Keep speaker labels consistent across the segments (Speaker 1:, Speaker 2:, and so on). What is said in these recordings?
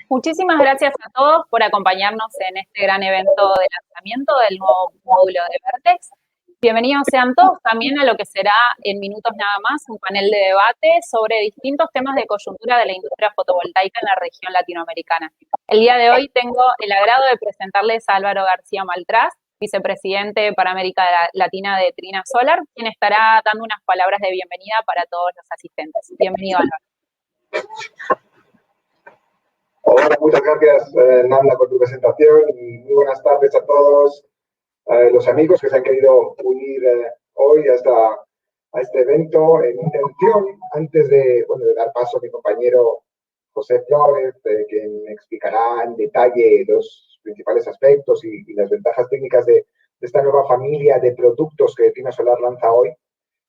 Speaker 1: Muchísimas gracias a todos por acompañarnos en este gran evento de lanzamiento del nuevo módulo de Vertex. Bienvenidos sean todos también a lo que será en minutos nada más un panel de debate sobre distintos temas de coyuntura de la industria fotovoltaica en la región latinoamericana. El día de hoy tengo el agrado de presentarles a Álvaro García Maltraz, vicepresidente para América Latina de Trina Solar, quien estará dando unas palabras de bienvenida para todos los asistentes. Bienvenido, Álvaro.
Speaker 2: Hola, muchas gracias, Nanda, por tu presentación y muy buenas tardes a todos los amigos que se han querido unir hoy a este evento. En intención, antes de dar paso a mi compañero José Flores, quien explicará en detalle los principales aspectos y las ventajas técnicas de esta nueva familia de productos que Trina Solar lanza hoy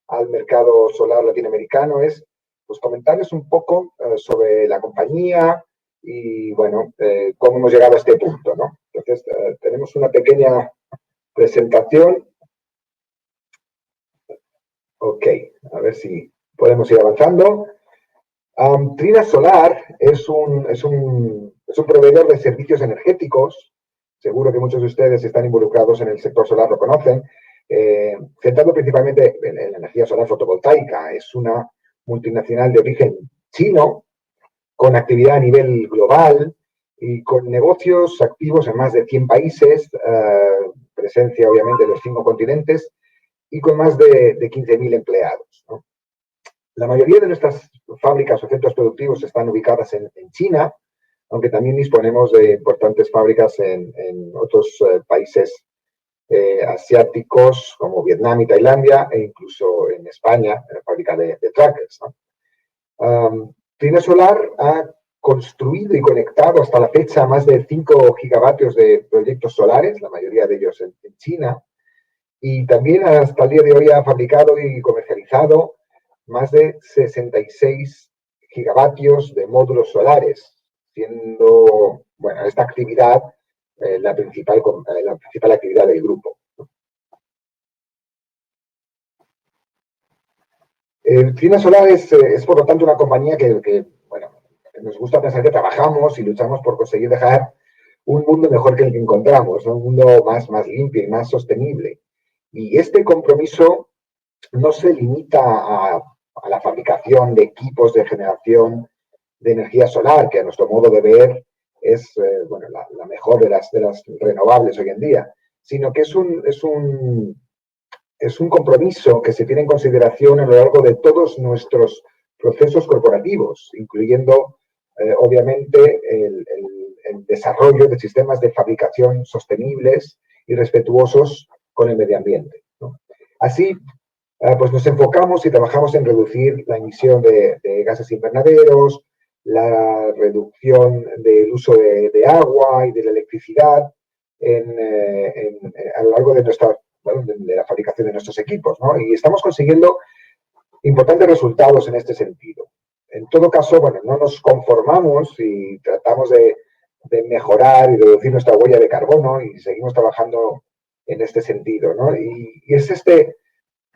Speaker 2: al mercado solar latinoamericano, es pues, comentarles un poco sobre la compañía, y bueno, cómo hemos llegado a este punto, ¿no? Entonces, tenemos una pequeña presentación. Ok, a ver si podemos ir avanzando. Trina Solar es un proveedor de servicios energéticos. Seguro que muchos de ustedes están involucrados en el sector solar, lo conocen, centrado principalmente en la energía solar fotovoltaica. Es una multinacional de origen chino, con actividad a nivel global y con negocios activos en más de 100 países, presencia obviamente en los 5 continentes y con más de 15.000 empleados, ¿no? La mayoría de nuestras fábricas o centros productivos están ubicadas en China, aunque también disponemos de importantes fábricas en otros países asiáticos como Vietnam y Tailandia, e incluso en España, en la fábrica de trackers, ¿no? Trina Solar ha construido y conectado hasta la fecha más de 5 gigavatios de proyectos solares, la mayoría de ellos en China, y también hasta el día de hoy ha fabricado y comercializado más de 66 gigavatios de módulos solares, siendo, bueno, esta actividad la principal actividad del grupo. Trina Solar es, por lo tanto, una compañía que nos gusta pensar que trabajamos y luchamos por conseguir dejar un mundo mejor que el que encontramos, ¿no? Un mundo más limpio y más sostenible. Y este compromiso no se limita a la fabricación de equipos de generación de energía solar, que a nuestro modo de ver es la mejor de las renovables hoy en día, sino que es un compromiso que se tiene en consideración a lo largo de todos nuestros procesos corporativos, incluyendo obviamente el desarrollo de sistemas de fabricación sostenibles y respetuosos con el medio ambiente, ¿no? Así, pues nos enfocamos y trabajamos en reducir la emisión de gases invernaderos, la reducción del uso de agua y de la electricidad a lo largo de la fabricación de nuestros equipos, ¿no? Y estamos consiguiendo importantes resultados en este sentido. En todo caso, no nos conformamos y tratamos de mejorar y reducir nuestra huella de carbono y seguimos trabajando en este sentido, ¿no? Y es este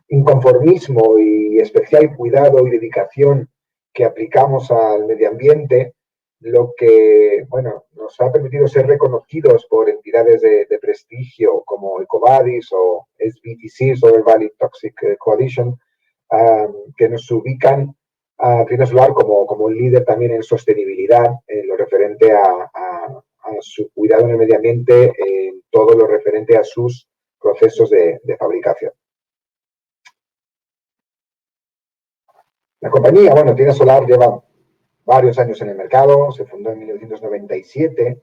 Speaker 2: inconformismo y especial cuidado y dedicación que aplicamos al medio ambiente lo que, nos ha permitido ser reconocidos por entidades de prestigio como EcoVadis o SBTC, Solar Valley Toxic Coalition, que nos ubican a Trina Solar como un líder también en sostenibilidad, en lo referente a su cuidado en el medio ambiente, en todo lo referente a sus procesos de fabricación. La compañía, Trina Solar lleva varios años en el mercado, se fundó en 1997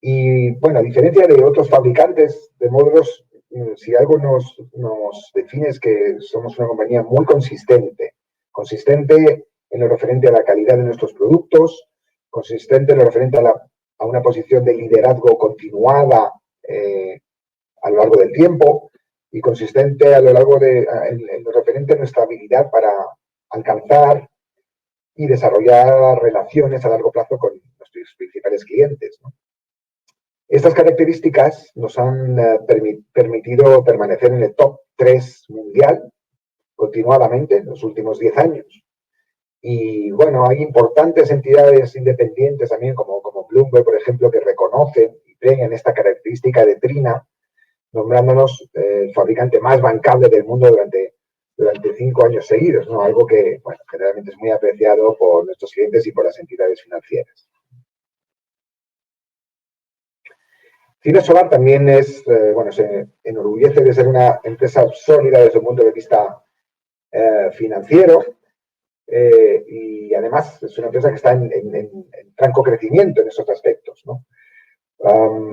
Speaker 2: y, a diferencia de otros fabricantes de módulos, si algo nos define es que somos una compañía muy consistente en lo referente a la calidad de nuestros productos, consistente en lo referente a una posición de liderazgo continuada a lo largo del tiempo y consistente en lo referente a nuestra habilidad para alcanzar y desarrollar relaciones a largo plazo con nuestros principales clientes, ¿no? Estas características nos han permitido permanecer en el top 3 mundial continuadamente en los últimos 10 años. Y bueno, hay importantes entidades independientes también, como Bloomberg, por ejemplo, que reconocen y premian esta característica de Trina, nombrándonos el fabricante más bancable del mundo durante 5 años seguidos, ¿no? Algo que, bueno, generalmente es muy apreciado por nuestros clientes y por las entidades financieras. Trina Solar también se enorgullece de ser una empresa sólida desde un punto de vista financiero, y además es una empresa que está en franco crecimiento en esos aspectos, ¿no?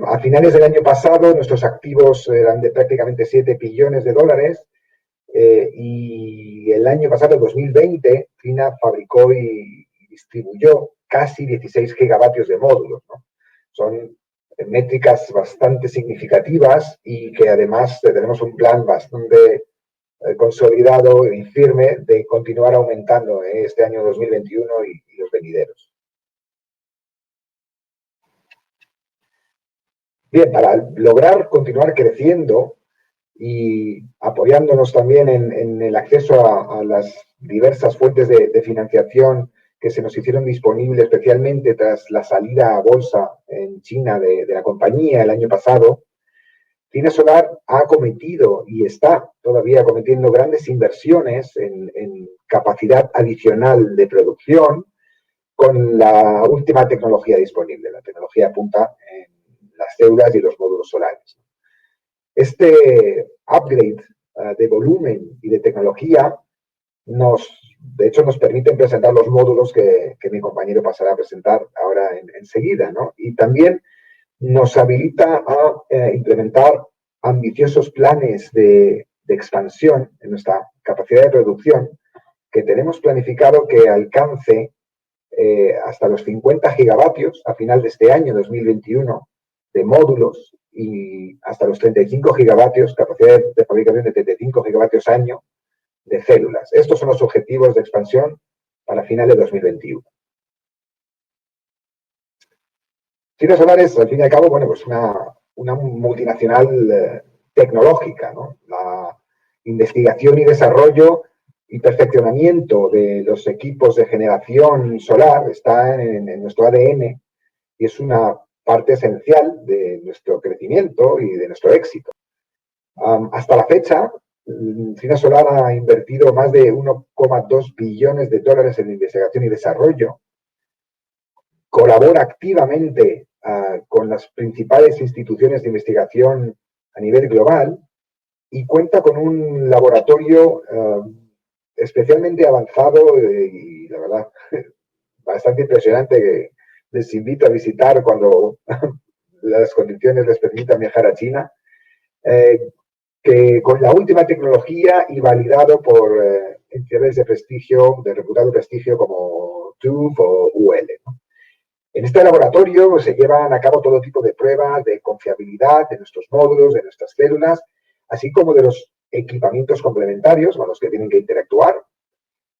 Speaker 2: A finales del año pasado nuestros activos eran de prácticamente 7 billones de dólares, y el año pasado, 2020, Trina fabricó y distribuyó casi 16 gigavatios de módulos, ¿no? Son métricas bastante significativas y que además tenemos un plan bastante consolidado y firme de continuar aumentando este año 2021 y los venideros. Bien, para lograr continuar creciendo y apoyándonos también en el acceso a las diversas fuentes de financiación que se nos hicieron disponibles, especialmente tras la salida a bolsa en China de la compañía el año pasado, Trina Solar ha cometido y está todavía cometiendo grandes inversiones en capacidad adicional de producción con la última tecnología disponible, la tecnología punta en las células y los módulos solares. Este upgrade de volumen y de tecnología de hecho, nos permiten presentar los módulos que mi compañero pasará a presentar ahora enseguida, ¿no? Y también nos habilita a implementar ambiciosos planes de expansión en nuestra capacidad de producción, que tenemos planificado que alcance hasta los 50 gigavatios a final de este año 2021 de módulos y hasta los 35 gigavatios, capacidad de fabricación de 35 gigavatios año de células. Estos son los objetivos de expansión para final de 2021. Trina Solar es, al fin y al cabo, bueno, pues una multinacional tecnológica, ¿no? La investigación y desarrollo y perfeccionamiento de los equipos de generación solar está en nuestro ADN y es una parte esencial de nuestro crecimiento y de nuestro éxito. Hasta la fecha, Trina Solar ha invertido más de 1,2 billones de dólares en investigación y desarrollo, colabora activamente con las principales instituciones de investigación a nivel global y cuenta con un laboratorio especialmente avanzado y, la verdad, bastante impresionante que les invito a visitar cuando las condiciones les permitan viajar a China, que con la última tecnología y validado por entidades de prestigio, de reputado prestigio como TÜV o UL, ¿no? En este laboratorio se llevan a cabo todo tipo de pruebas de confiabilidad de nuestros módulos, de nuestras células, así como de los equipamientos complementarios con los que tienen que interactuar,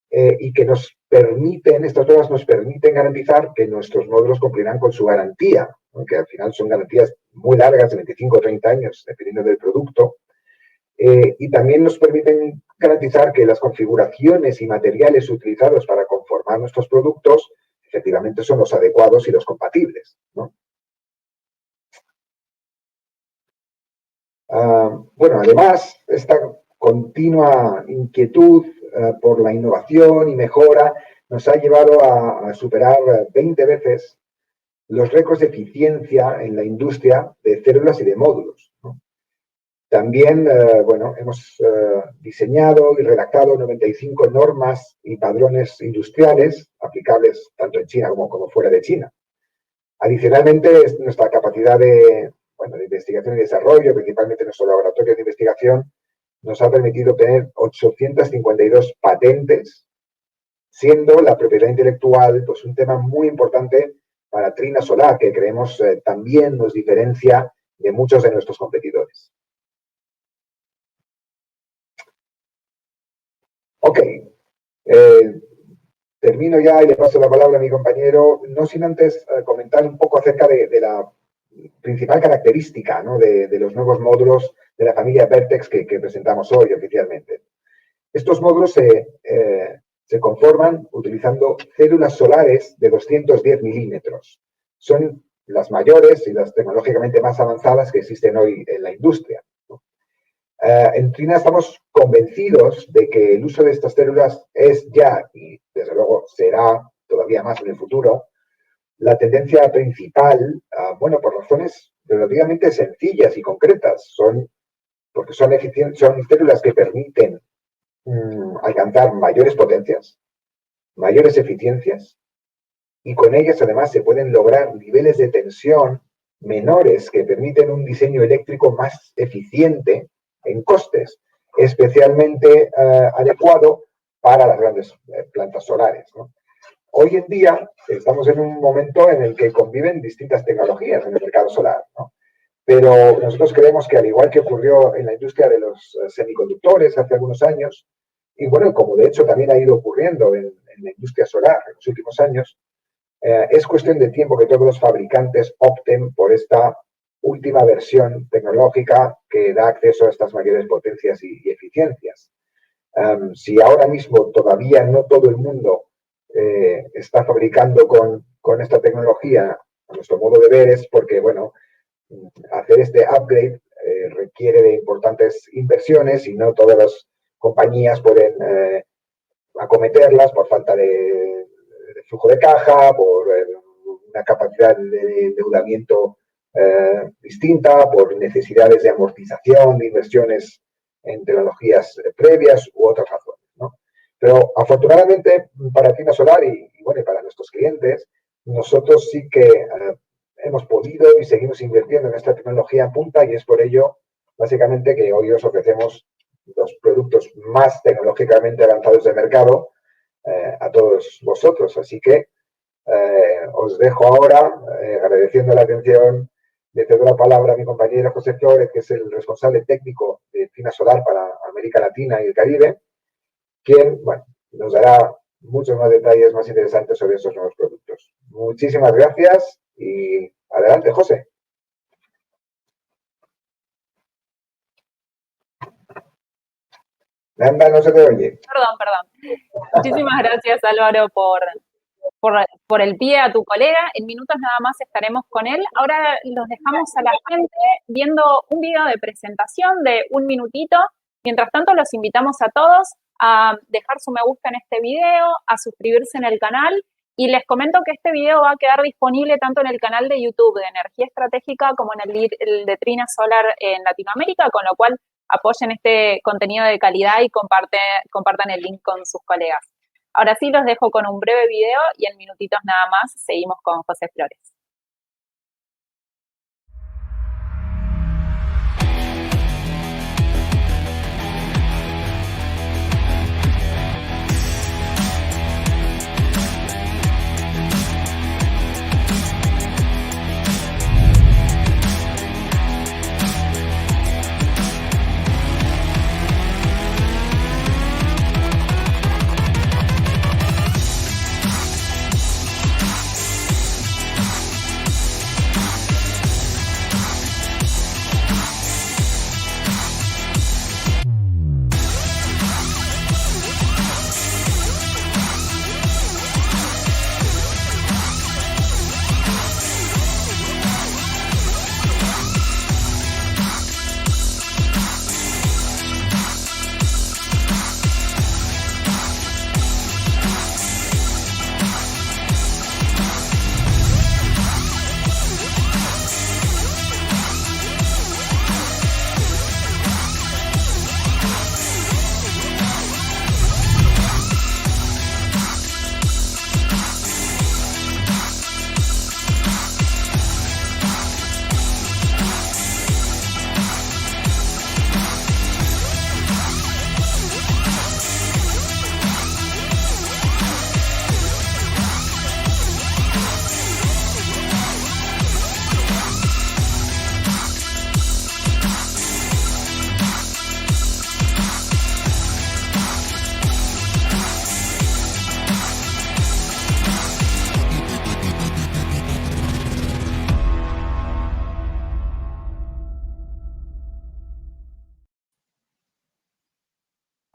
Speaker 2: y que estas pruebas nos permiten garantizar que nuestros módulos cumplirán con su garantía, ¿no? Que al final son garantías muy largas, de 25 o 30 años, dependiendo del producto, y también nos permiten garantizar que las configuraciones y materiales utilizados para conformar nuestros productos efectivamente son los adecuados y los compatibles, ¿no? Bueno, además, esta continua inquietud por la innovación y mejora nos ha llevado a superar 20 veces los récords de eficiencia en la industria de células y de módulos, ¿no? También, hemos diseñado y redactado 95 normas y padrones industriales aplicables tanto en China como fuera de China. Adicionalmente, nuestra capacidad de investigación y desarrollo, principalmente nuestro laboratorio de investigación, nos ha permitido obtener 852 patentes, siendo la propiedad intelectual pues, un tema muy importante para Trina Solar, que creemos también nos diferencia de muchos de nuestros competidores. Ok, termino ya y le paso la palabra a mi compañero, no sin antes comentar un poco acerca de la principal característica, ¿no? de los nuevos módulos de la familia Vertex que presentamos hoy oficialmente. Estos módulos se se conforman utilizando células solares de 210 milímetros. Son las mayores y las tecnológicamente más avanzadas que existen hoy en la industria. En Trina estamos convencidos de que el uso de estas células es ya, y desde luego será todavía más en el futuro, la tendencia principal, bueno, por razones relativamente sencillas y concretas. Porque son células que permiten alcanzar mayores potencias, mayores eficiencias, y con ellas además se pueden lograr niveles de tensión menores que permiten un diseño eléctrico más eficiente en costes, especialmente adecuado para las grandes plantas solares, ¿no? Hoy en día estamos en un momento en el que conviven distintas tecnologías en el mercado solar, ¿no? Pero nosotros creemos que, al igual que ocurrió en la industria de los semiconductores hace algunos años, y bueno, como de hecho también ha ido ocurriendo en la industria solar en los últimos años, es cuestión de tiempo que todos los fabricantes opten por esta última versión tecnológica que da acceso a estas mayores potencias y eficiencias. Si ahora mismo todavía no todo el mundo está fabricando con esta tecnología, a nuestro modo de ver, es porque, bueno, hacer este upgrade requiere de importantes inversiones y no todas las compañías pueden acometerlas por falta de flujo de caja, por una capacidad de endeudamiento distinta, por necesidades de amortización, de inversiones en tecnologías previas u otras razones, ¿no? Pero afortunadamente para Trina Solar y bueno, para nuestros clientes, nosotros sí que hemos podido y seguimos invirtiendo en esta tecnología en punta, y es por ello básicamente que hoy os ofrecemos los productos más tecnológicamente avanzados del mercado a todos vosotros. Así que os dejo ahora, agradeciendo la atención, le cedo la palabra a mi compañero José Flores, que es el responsable técnico de Trina Solar para América Latina y el Caribe, quien, bueno, nos dará muchos más detalles más interesantes sobre estos nuevos productos. Muchísimas gracias y adelante, José. Nanda, no se te oye.
Speaker 1: Perdón. Muchísimas gracias, Álvaro, por el pie a tu colega. En minutos nada más estaremos con él. Ahora los dejamos a la gente viendo un video de presentación de 1 minutito. Mientras tanto, los invitamos a todos a dejar su me gusta en este video, a suscribirse en el canal, y les comento que este video va a quedar disponible tanto en el canal de YouTube de Energía Estratégica como en el de Trina Solar en Latinoamérica, con lo cual apoyen este contenido de calidad y compartan el link con sus colegas. Ahora sí, los dejo con un breve video y en minutitos nada más seguimos con José Flores.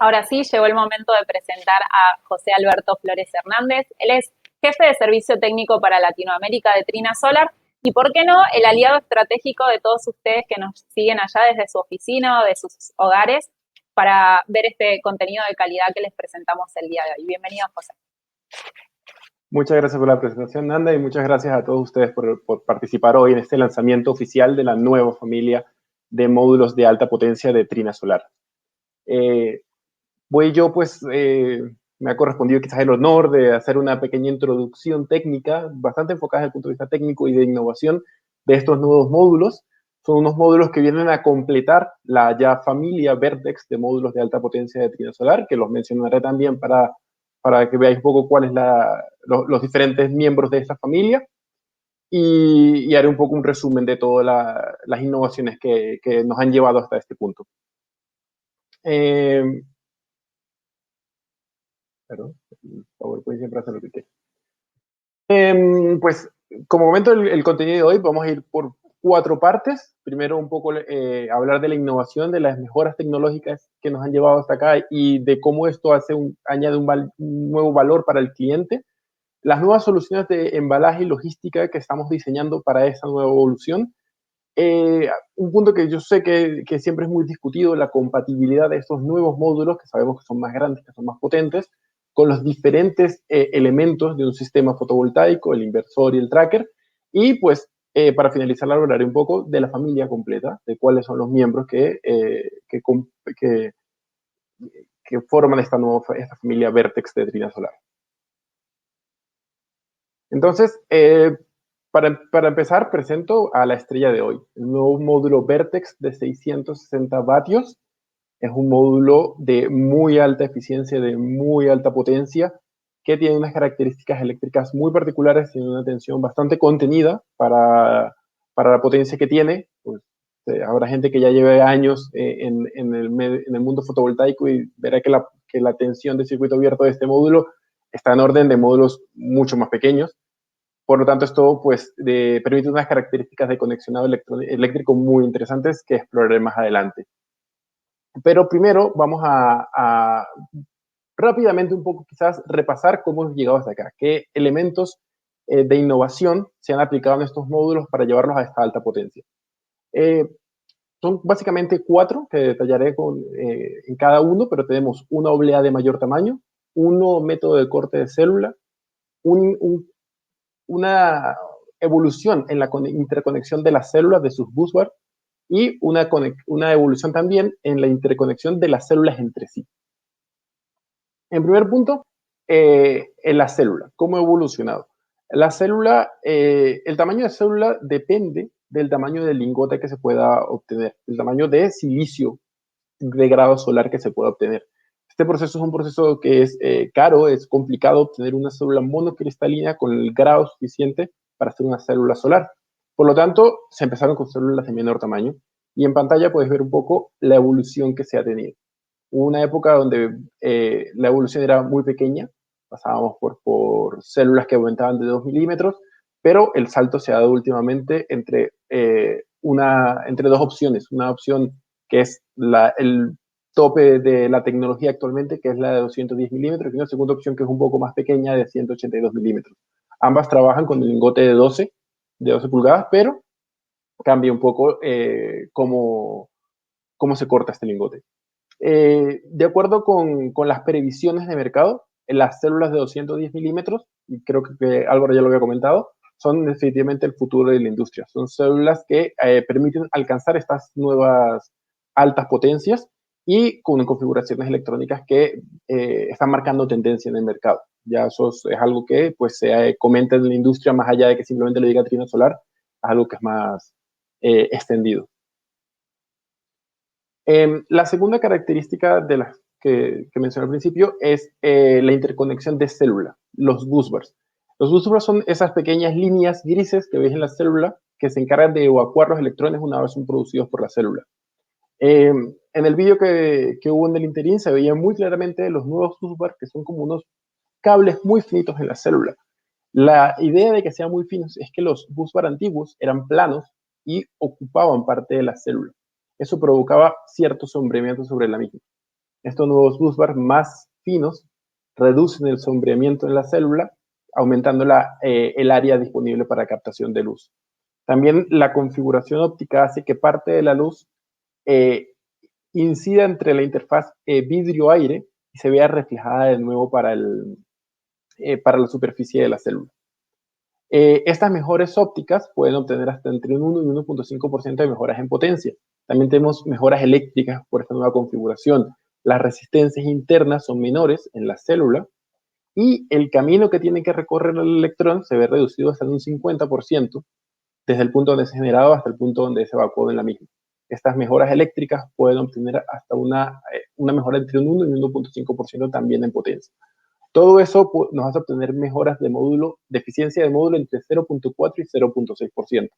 Speaker 1: Ahora sí, llegó el momento de presentar a José Alberto Flores Hernández. Él es jefe de servicio técnico para Latinoamérica de Trina Solar y, ¿por qué no?, el aliado estratégico de todos ustedes que nos siguen allá desde su oficina o de sus hogares para ver este contenido de calidad que les presentamos el día de hoy. Bienvenido, José.
Speaker 3: Muchas gracias por la presentación, Nanda, y muchas gracias a todos ustedes por participar hoy en este lanzamiento oficial de la nueva familia de módulos de alta potencia de Trina Solar. Me ha correspondido quizás el honor de hacer una pequeña introducción técnica, bastante enfocada desde el punto de vista técnico y de innovación de estos nuevos módulos. Son unos módulos que vienen a completar la ya familia Vertex de módulos de alta potencia de Trina Solar, que los mencionaré también para que veáis un poco cuáles los diferentes miembros de esta familia, y haré un poco un resumen de todas las innovaciones que nos han llevado hasta este punto. Perdón, el PowerPoint siempre hace lo que quiere. Pues, como comento, el contenido de hoy vamos a ir por 4 partes. Primero, un poco hablar de la innovación, de las mejoras tecnológicas que nos han llevado hasta acá y de cómo esto añade un nuevo valor para el cliente. Las nuevas soluciones de embalaje y logística que estamos diseñando para esta nueva evolución. Un punto que yo sé que siempre es muy discutido, la compatibilidad de estos nuevos módulos, que sabemos que son más grandes, que son más potentes, con los diferentes elementos de un sistema fotovoltaico, el inversor y el tracker. Y pues, para finalizar, hablaré un poco de la familia completa, de cuáles son los miembros que forman esta familia Vertex de Trina Solar. Entonces, para empezar, presento a la estrella de hoy, el nuevo módulo Vertex de 660 vatios. Es un módulo de muy alta eficiencia, de muy alta potencia, que tiene unas características eléctricas muy particulares, tiene una tensión bastante contenida para la potencia que tiene. Pues, habrá gente que ya lleve años en el mundo fotovoltaico y verá que la tensión de circuito abierto de este módulo está en orden de módulos mucho más pequeños. Por lo tanto, esto pues, permite unas características de conexionado eléctrico muy interesantes que exploraré más adelante. Pero primero vamos a rápidamente un poco quizás repasar cómo hemos llegado hasta acá, qué elementos de innovación se han aplicado en estos módulos para llevarlos a esta alta potencia. Son básicamente 4 que detallaré en cada uno, pero tenemos una oblea de mayor tamaño, un nuevo método de corte de célula, una evolución en la interconexión de las células de sus busbars y una evolución también en la interconexión de las células entre sí. En primer punto, en la célula, ¿cómo ha evolucionado? La célula, el tamaño de célula depende del tamaño del lingote que se pueda obtener, el tamaño de silicio de grado solar que se pueda obtener. Este proceso es un proceso que es caro, es complicado obtener una célula monocristalina con el grado suficiente para hacer una célula solar. Por lo tanto, se empezaron con células de menor tamaño y en pantalla puedes ver un poco la evolución que se ha tenido. Hubo una época donde la evolución era muy pequeña, pasábamos por células que aumentaban de 2 milímetros, pero el salto se ha dado últimamente entre 2 opciones. Una opción que es el tope de la tecnología actualmente, que es la de 210 milímetros, y una segunda opción que es un poco más pequeña, de 182 milímetros. Ambas trabajan con el lingote de 12 pulgadas, pero cambia un poco cómo se corta este lingote. De acuerdo con las previsiones de mercado, las células de 210 milímetros, y creo que Álvaro ya lo había comentado, son definitivamente el futuro de la industria. Son células que permiten alcanzar estas nuevas altas potencias y con configuraciones electrónicas que están marcando tendencia en el mercado. Ya eso es algo que pues, se comenta en la industria más allá de que simplemente le diga Trina Solar, es algo que es más extendido. La segunda característica de las que mencioné al principio es la interconexión de célula, los busbars. Los busbars son esas pequeñas líneas grises que veis en la célula que se encargan de evacuar los electrones una vez son producidos por la célula. En el vídeo que hubo en el interín se veía muy claramente los nuevos busbars, que son como unos cables muy finitos en la célula. La idea de que sean muy finos es que los busbars antiguos eran planos y ocupaban parte de la célula. Eso provocaba cierto sombreamiento sobre la misma. Estos nuevos busbars más finos reducen el sombreamiento en la célula, aumentando el área disponible para captación de luz. También la configuración óptica hace que parte de la luz incida entre la interfaz vidrio-aire y se vea reflejada de nuevo para la superficie de la célula. Estas mejores ópticas pueden obtener hasta entre un 1 y 1.5% de mejoras en potencia. También tenemos mejoras eléctricas por esta nueva configuración. Las resistencias internas son menores en la célula y el camino que tiene que recorrer el electrón se ve reducido hasta un 50% desde el punto donde es generado hasta el punto donde es evacuado en la misma. Estas mejoras eléctricas pueden obtener hasta una mejora entre un 1 y 1.5% también en potencia. Todo eso nos hace obtener mejoras de eficiencia de módulo entre 0.4 y 0.6%,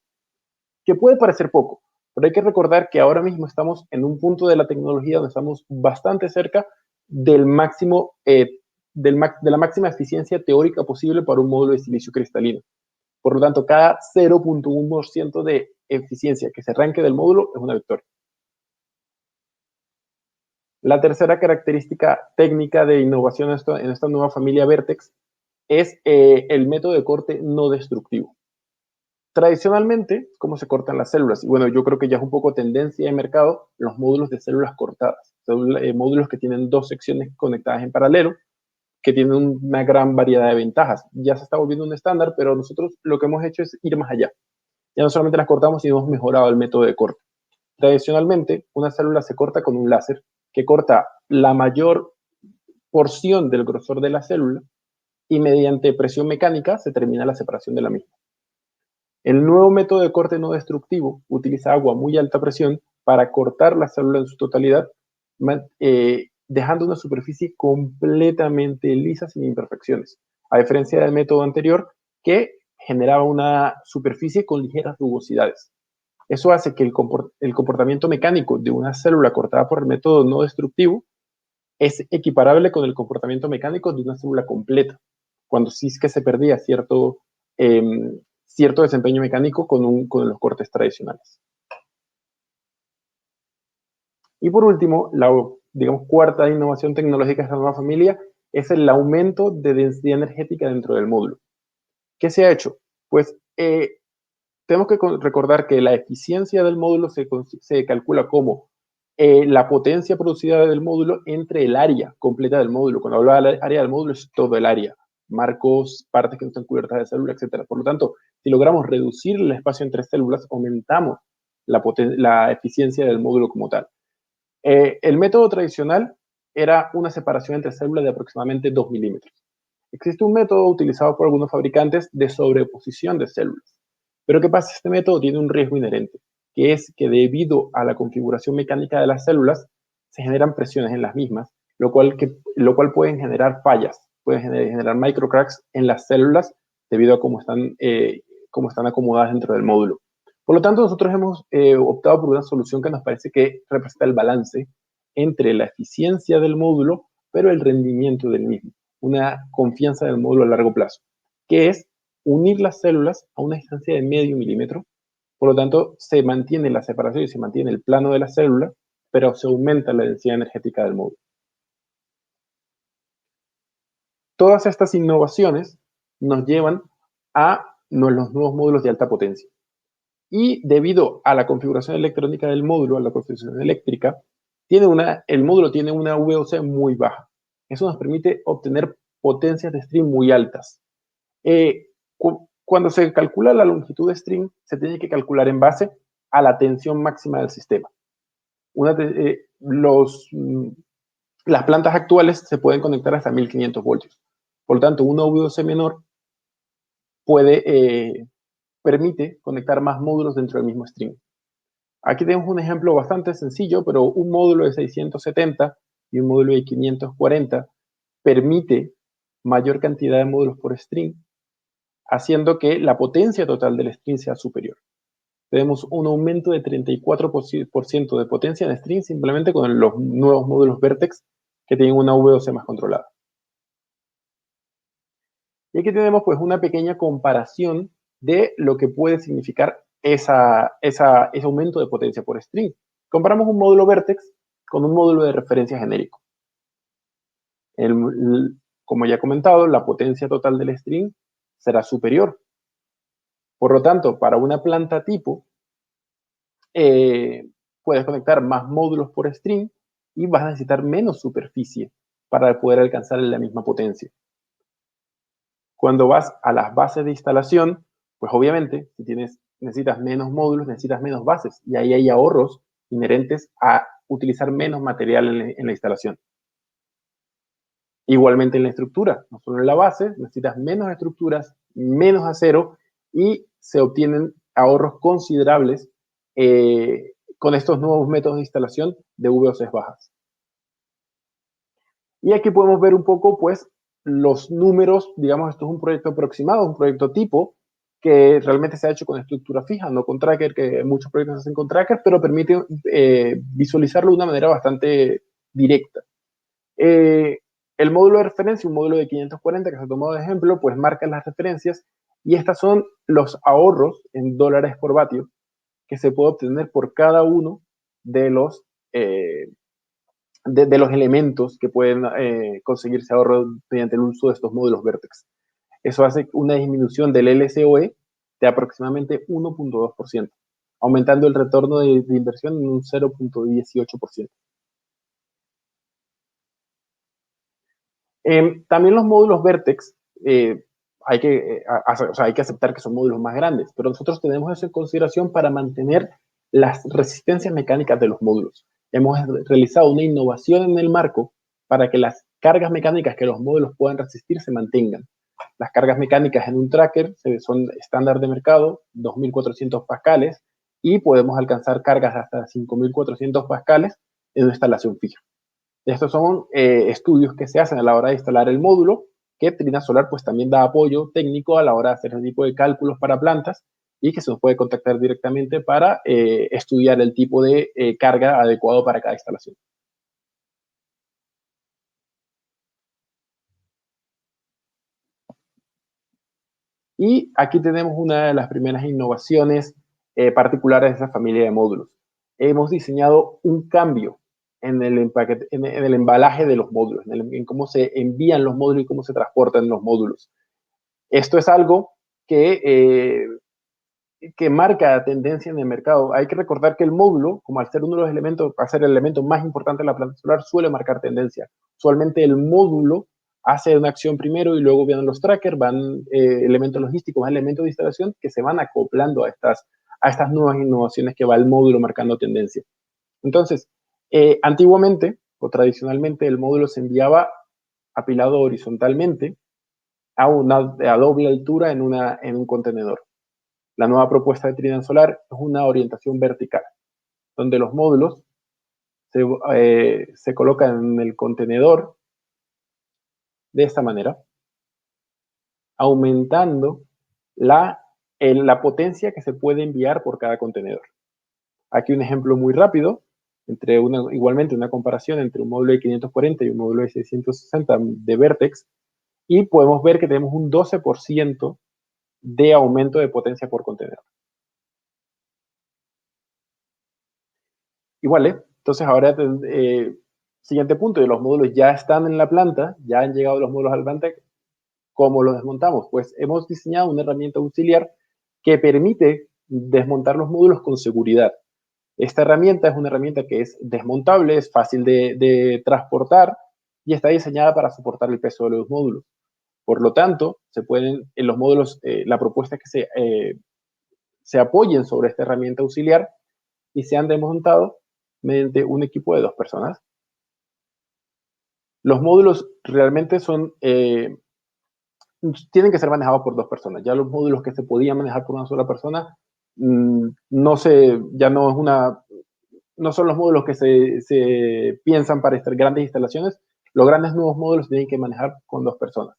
Speaker 3: que puede parecer poco, pero hay que recordar que ahora mismo estamos en un punto de la tecnología donde estamos bastante cerca del máximo, de la máxima eficiencia teórica posible para un módulo de silicio cristalino. Por lo tanto, cada 0.1% de eficiencia que se arranque del módulo es una victoria. La tercera característica técnica de innovación en esta nueva familia Vertex es el método de corte no destructivo. Tradicionalmente, ¿cómo se cortan las células? Y bueno, yo creo que ya es un poco tendencia de mercado los módulos de células cortadas. Módulos que tienen dos secciones conectadas en paralelo, que tienen una gran variedad de ventajas. Ya se está volviendo un estándar, pero nosotros lo que hemos hecho es ir más allá. Ya no solamente las cortamos, sino hemos mejorado el método de corte. Tradicionalmente, una célula se corta con un láser que corta la mayor porción del grosor de la célula y mediante presión mecánica se termina la separación de la misma. El nuevo método de corte no destructivo utiliza agua a muy alta presión para cortar la célula en su totalidad, dejando una superficie completamente lisa sin imperfecciones, a diferencia del método anterior que generaba una superficie con ligeras rugosidades. Eso hace que el comportamiento mecánico de una célula cortada por el método no destructivo es equiparable con el comportamiento mecánico de una célula completa, cuando sí es que se perdía cierto desempeño mecánico con los cortes tradicionales. Y por último, la cuarta innovación tecnológica de esta nueva familia es el aumento de densidad energética dentro del módulo. ¿Qué se ha hecho? Pues tenemos que recordar que la eficiencia del módulo se calcula como la potencia producida del módulo entre el área completa del módulo. Cuando hablo del área del módulo es todo el área, marcos, partes que no están cubiertas de célula, etc. Por lo tanto, si logramos reducir el espacio entre células, aumentamos la eficiencia del módulo como tal. El método tradicional era una separación entre células de aproximadamente 2 milímetros. Existe un método utilizado por algunos fabricantes de sobreposición de células. Pero ¿qué pasa? Este método tiene un riesgo inherente, que es que debido a la configuración mecánica de las células, se generan presiones en las mismas, lo cual pueden generar fallas, pueden generar microcracks en las células debido a cómo están acomodadas dentro del módulo. Por lo tanto, nosotros hemos optado por una solución que nos parece que representa el balance entre la eficiencia del módulo, pero el rendimiento del mismo, una confianza del módulo a largo plazo, que es unir las células a una distancia de medio milímetro. Por lo tanto, se mantiene la separación y se mantiene el plano de la célula, pero se aumenta la densidad energética del módulo. Todas estas innovaciones nos llevan a los nuevos módulos de alta potencia. Y debido a la configuración electrónica del módulo, a la configuración eléctrica, el módulo tiene una VOC muy baja. Eso nos permite obtener potencias de string muy altas. Cuando se calcula la longitud de string, se tiene que calcular en base a la tensión máxima del sistema. Las plantas actuales se pueden conectar hasta 1500 voltios. Por lo tanto, una VOC menor permite conectar más módulos dentro del mismo string. Aquí tenemos un ejemplo bastante sencillo, pero un módulo de 670 y un módulo de 540 permite mayor cantidad de módulos por string, haciendo que la potencia total del string sea superior. Tenemos un aumento de 34% de potencia en string simplemente con los nuevos módulos Vertex que tienen una VOC más controlada. Y aquí tenemos pues una pequeña comparación de lo que puede significar ese aumento de potencia por string. Comparamos un módulo Vertex con un módulo de referencia genérico. Como ya he comentado, la potencia total del string será superior. Por lo tanto, para una planta tipo, puedes conectar más módulos por string y vas a necesitar menos superficie para poder alcanzar la misma potencia. Cuando vas a las bases de instalación, pues obviamente, si necesitas menos módulos, necesitas menos bases, y ahí hay ahorros inherentes a utilizar menos material en la instalación. Igualmente en la estructura, no solo en la base, necesitas menos estructuras, menos acero, y se obtienen ahorros considerables con estos nuevos métodos de instalación de VOCs bajas. Y aquí podemos ver un poco, pues, los números. Digamos, esto es un proyecto aproximado, un proyecto tipo, que realmente se ha hecho con estructura fija, no con tracker, que muchos proyectos se hacen con tracker, pero permite visualizarlo de una manera bastante directa. El módulo de referencia, un módulo de 540 que se ha tomado de ejemplo, pues marca las referencias, y estas son los ahorros en dólares por vatio que se puede obtener por cada uno de los elementos que pueden conseguirse ahorro mediante el uso de estos módulos Vertex. Eso hace una disminución del LCOE de aproximadamente 1.2%, aumentando el retorno de inversión en un 0.18%. También los módulos Vertex, hay que aceptar que son módulos más grandes, pero nosotros tenemos eso en consideración para mantener las resistencias mecánicas de los módulos. Hemos realizado una innovación en el marco para que las cargas mecánicas que los módulos puedan resistir se mantengan. Las cargas mecánicas en un tracker son estándar de mercado, 2.400 pascales, y podemos alcanzar cargas hasta 5.400 pascales en una instalación fija. Estos son estudios que se hacen a la hora de instalar el módulo, que Trina Solar pues también da apoyo técnico a la hora de hacer ese tipo de cálculos para plantas, y que se nos puede contactar directamente para estudiar el tipo de carga adecuado para cada instalación. Y aquí tenemos una de las primeras innovaciones particulares de esa familia de módulos. Hemos diseñado un cambio en el embalaje de los módulos, en cómo se envían los módulos y cómo se transportan los módulos. Esto es algo que marca tendencia en el mercado. Hay que recordar que el módulo, como al ser uno de los elementos, para ser el elemento más importante de la planta solar, suele marcar tendencia. Usualmente el módulo hace una acción primero y luego vienen los trackers, van elementos logísticos, van elementos de instalación que se van acoplando a estas nuevas innovaciones que va el módulo marcando tendencia. Entonces, antiguamente o tradicionalmente el módulo se enviaba apilado horizontalmente a doble altura en un contenedor. La nueva propuesta de Trident Solar es una orientación vertical, donde los módulos se colocan en el contenedor de esta manera, aumentando la potencia que se puede enviar por cada contenedor. Aquí un ejemplo muy rápido, igualmente una comparación entre un módulo de 540 y un módulo de 660 de Vertex, y podemos ver que tenemos un 12% de aumento de potencia por contenedor. Igual, entonces ahora, siguiente punto, los módulos ya están en la planta, ya han llegado los módulos al planta. ¿Cómo los desmontamos? Pues hemos diseñado una herramienta auxiliar que permite desmontar los módulos con seguridad. Esta herramienta es una herramienta que es desmontable, es fácil de transportar y está diseñada para soportar el peso de los módulos. Por lo tanto, en los módulos, la propuesta es que se apoyen sobre esta herramienta auxiliar y sean desmontados mediante un equipo de 2 personas. Los módulos realmente tienen que ser manejados por 2 personas. Ya los módulos que se podían manejar por una sola persona, no son los módulos que se piensan para estas grandes instalaciones. Los grandes nuevos módulos se tienen que manejar con 2 personas.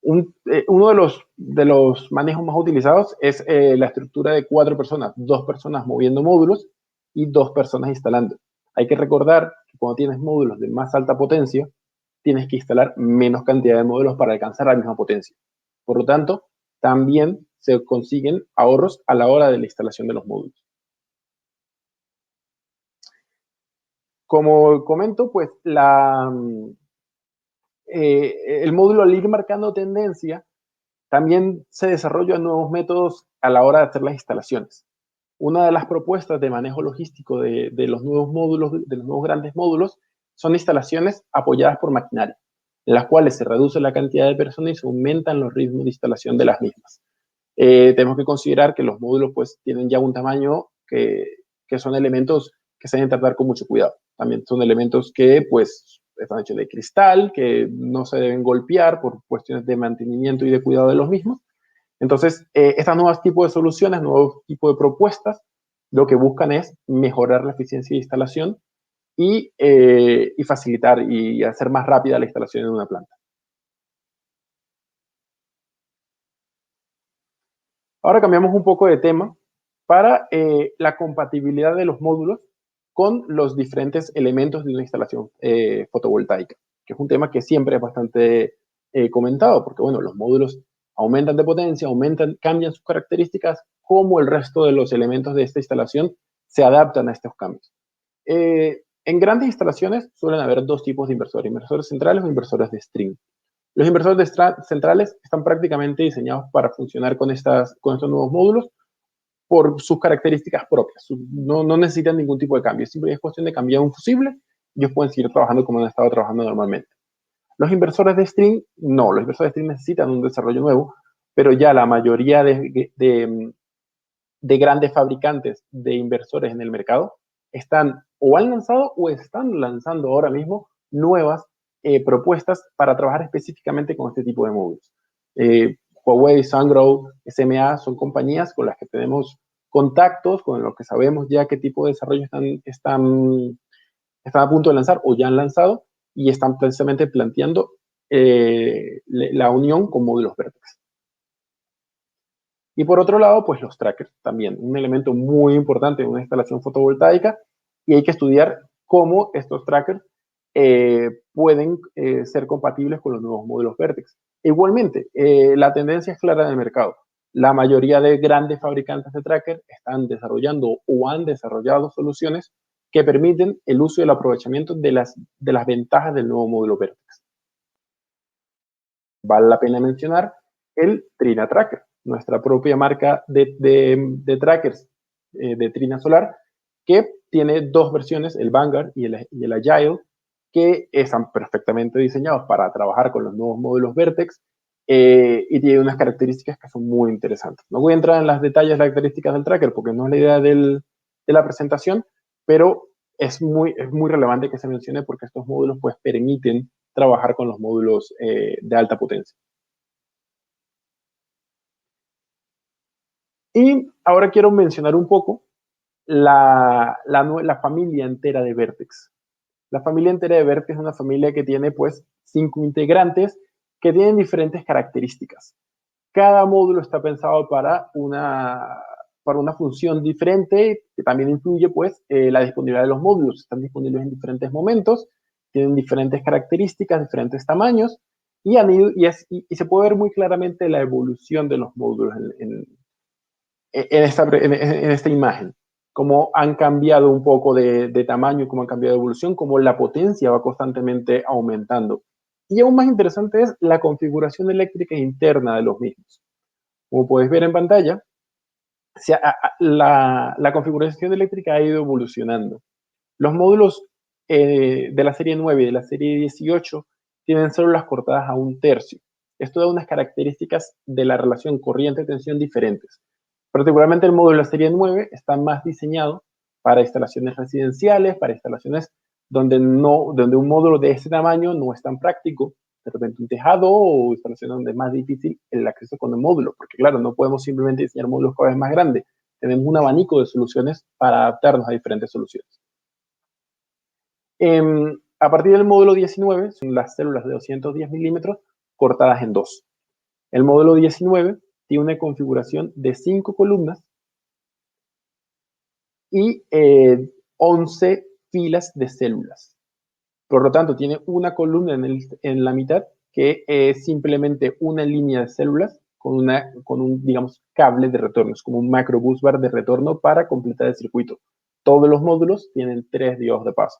Speaker 3: Uno de los manejos más utilizados es la estructura de 4 personas, 2 personas moviendo módulos y 2 personas instalando. Hay que recordar que cuando tienes módulos de más alta potencia, tienes que instalar menos cantidad de módulos para alcanzar la misma potencia. Por lo tanto, también se consiguen ahorros a la hora de la instalación de los módulos. Como comento, pues el módulo, al ir marcando tendencia, también se desarrollan nuevos métodos a la hora de hacer las instalaciones. Una de las propuestas de manejo logístico de los nuevos módulos, de los nuevos grandes módulos, son instalaciones apoyadas por maquinaria, en las cuales se reduce la cantidad de personas y se aumentan los ritmos de instalación de las mismas. Tenemos que considerar que los módulos pues tienen ya un tamaño que son elementos que se deben tratar con mucho cuidado. También son elementos que pues están hechos de cristal, que no se deben golpear por cuestiones de mantenimiento y de cuidado de los mismos. Entonces, estos nuevos tipos de soluciones, nuevos tipos de propuestas, lo que buscan es mejorar la eficiencia de instalación y facilitar y hacer más rápida la instalación de una planta. Ahora cambiamos un poco de tema para la compatibilidad de los módulos con los diferentes elementos de una instalación fotovoltaica, que es un tema que siempre es bastante comentado, porque bueno, los módulos aumentan de potencia, cambian sus características, como el resto de los elementos de esta instalación se adaptan a estos cambios. En grandes instalaciones suelen haber dos tipos de inversores centrales o inversores de string. Los inversores centrales están prácticamente diseñados para funcionar con estos nuevos módulos por sus características propias. No necesitan ningún tipo de cambio. Siempre es cuestión de cambiar un fusible y ellos pueden seguir trabajando como han estado trabajando normalmente. Los inversores de string, no. Los inversores de string necesitan un desarrollo nuevo, pero ya la mayoría de grandes fabricantes de inversores en el mercado están o han lanzado o están lanzando ahora mismo nuevas propuestas para trabajar específicamente con este tipo de módulos. Huawei, Sungrow, SMA son compañías con las que tenemos contactos, con los que sabemos ya qué tipo de desarrollo están a punto de lanzar o ya han lanzado y están precisamente planteando la unión con módulos Vertex. Y por otro lado, pues los trackers también, un elemento muy importante en una instalación fotovoltaica, y hay que estudiar cómo estos trackers pueden ser compatibles con los nuevos módulos Vertex. Igualmente, la tendencia es clara en el mercado. La mayoría de grandes fabricantes de trackers están desarrollando o han desarrollado soluciones que permiten el uso y el aprovechamiento de las ventajas del nuevo módulo Vertex. Vale la pena mencionar el Trina Tracker, nuestra propia marca de trackers de Trina Solar, que tiene dos versiones, el Vanguard y el Agile, que están perfectamente diseñados para trabajar con los nuevos módulos Vertex y tiene unas características que son muy interesantes. No voy a entrar en las detalles, las características del tracker, porque no es la idea de la presentación, pero es muy relevante que se mencione porque estos módulos pues permiten trabajar con los módulos de alta potencia. Y ahora quiero mencionar un poco la familia entera de Vertex. La familia entera de Vertex es una familia que tiene pues 5 integrantes que tienen diferentes características. Cada módulo está pensado para una función diferente, que también incluye pues la disponibilidad de los módulos. Están disponibles en diferentes momentos, tienen diferentes características, diferentes tamaños, y se puede ver muy claramente la evolución de los módulos en esta imagen, cómo han cambiado un poco de tamaño, cómo han cambiado de evolución, cómo la potencia va constantemente aumentando. Y aún más interesante es la configuración eléctrica interna de los mismos. Como puedes ver en pantalla, la configuración eléctrica ha ido evolucionando. Los módulos de la serie 9 y de la serie 18 tienen células cortadas a 1/3. Esto da unas características de la relación corriente-tensión diferentes. Particularmente el módulo de la serie 9 está más diseñado para instalaciones residenciales, para instalaciones donde un módulo de ese tamaño no es tan práctico, de repente un tejado o instalaciones donde es más difícil el acceso con el módulo, porque claro, no podemos simplemente diseñar módulos cada vez más grandes, tenemos un abanico de soluciones para adaptarnos a diferentes soluciones. A partir del módulo 19 son las células de 210 milímetros cortadas en 2. El módulo 19 tiene una configuración de 5 columnas y 11 filas de células. Por lo tanto, tiene una columna en la mitad que es simplemente una línea de células con un, digamos, cable de retorno. Es como un macro bus bar de retorno para completar el circuito. Todos los módulos tienen 3 diodos de paso.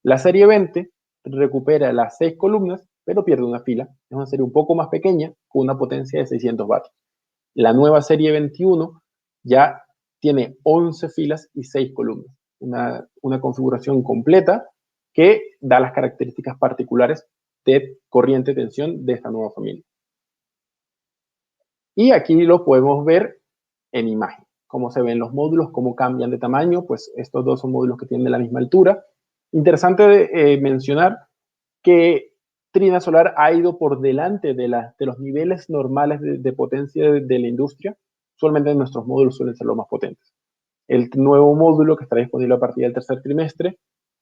Speaker 3: La serie 20 recupera las 6 columnas, pero pierde una fila. Es una serie un poco más pequeña, con una potencia de 600 vatios. La nueva serie 21 ya tiene 11 filas y 6 columnas. Una configuración completa que da las características particulares de corriente de tensión de esta nueva familia. Y aquí lo podemos ver en imagen, cómo se ven los módulos, cómo cambian de tamaño, pues estos dos son módulos que tienen la misma altura. Interesante mencionar que Trina Solar ha ido por delante de los niveles normales de potencia de la industria. Usualmente nuestros módulos suelen ser los más potentes. El nuevo módulo que estará disponible a partir del tercer trimestre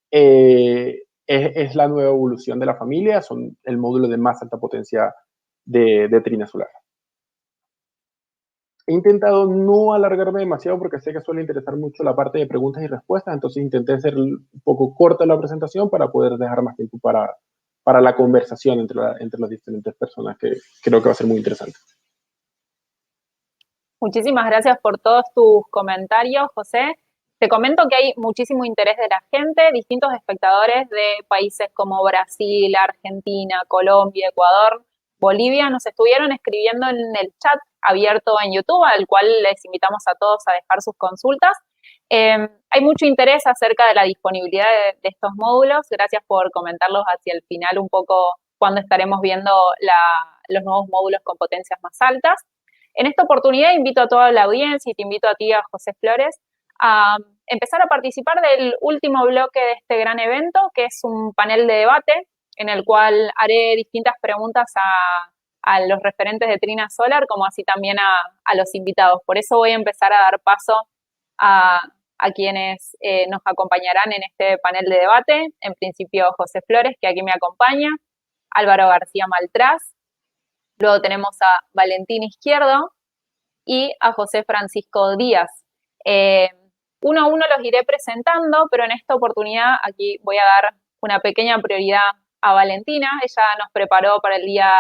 Speaker 3: es la nueva evolución de la familia, son el módulo de más alta potencia de Trina Solar. He intentado no alargarme demasiado porque sé que suele interesar mucho la parte de preguntas y respuestas, entonces intenté hacer un poco corta la presentación para poder dejar más tiempo para la conversación entre las diferentes personas, que creo que va a ser muy interesante.
Speaker 1: Muchísimas gracias por todos tus comentarios, José. Te comento que hay muchísimo interés de la gente, distintos espectadores de países como Brasil, Argentina, Colombia, Ecuador, Bolivia, nos estuvieron escribiendo en el chat abierto en YouTube, al cual les invitamos a todos a dejar sus consultas. Hay mucho interés acerca de la disponibilidad de estos módulos. Gracias por comentarlos hacia el final un poco cuando estaremos viendo los nuevos módulos con potencias más altas. En esta oportunidad invito a toda la audiencia y te invito a ti, a José Flores, a empezar a participar del último bloque de este gran evento, que es un panel de debate en el cual haré distintas preguntas a los referentes de Trina Solar, como así también a los invitados. Por eso voy a empezar a dar paso a quienes nos acompañarán en este panel de debate. En principio, José Flores, que aquí me acompaña, Álvaro García Maltrás, luego tenemos a Valentín Izquierdo y a José Francisco Díaz. Uno a uno los iré presentando, pero en esta oportunidad aquí voy a dar una pequeña prioridad a Valentina. Ella nos preparó para el día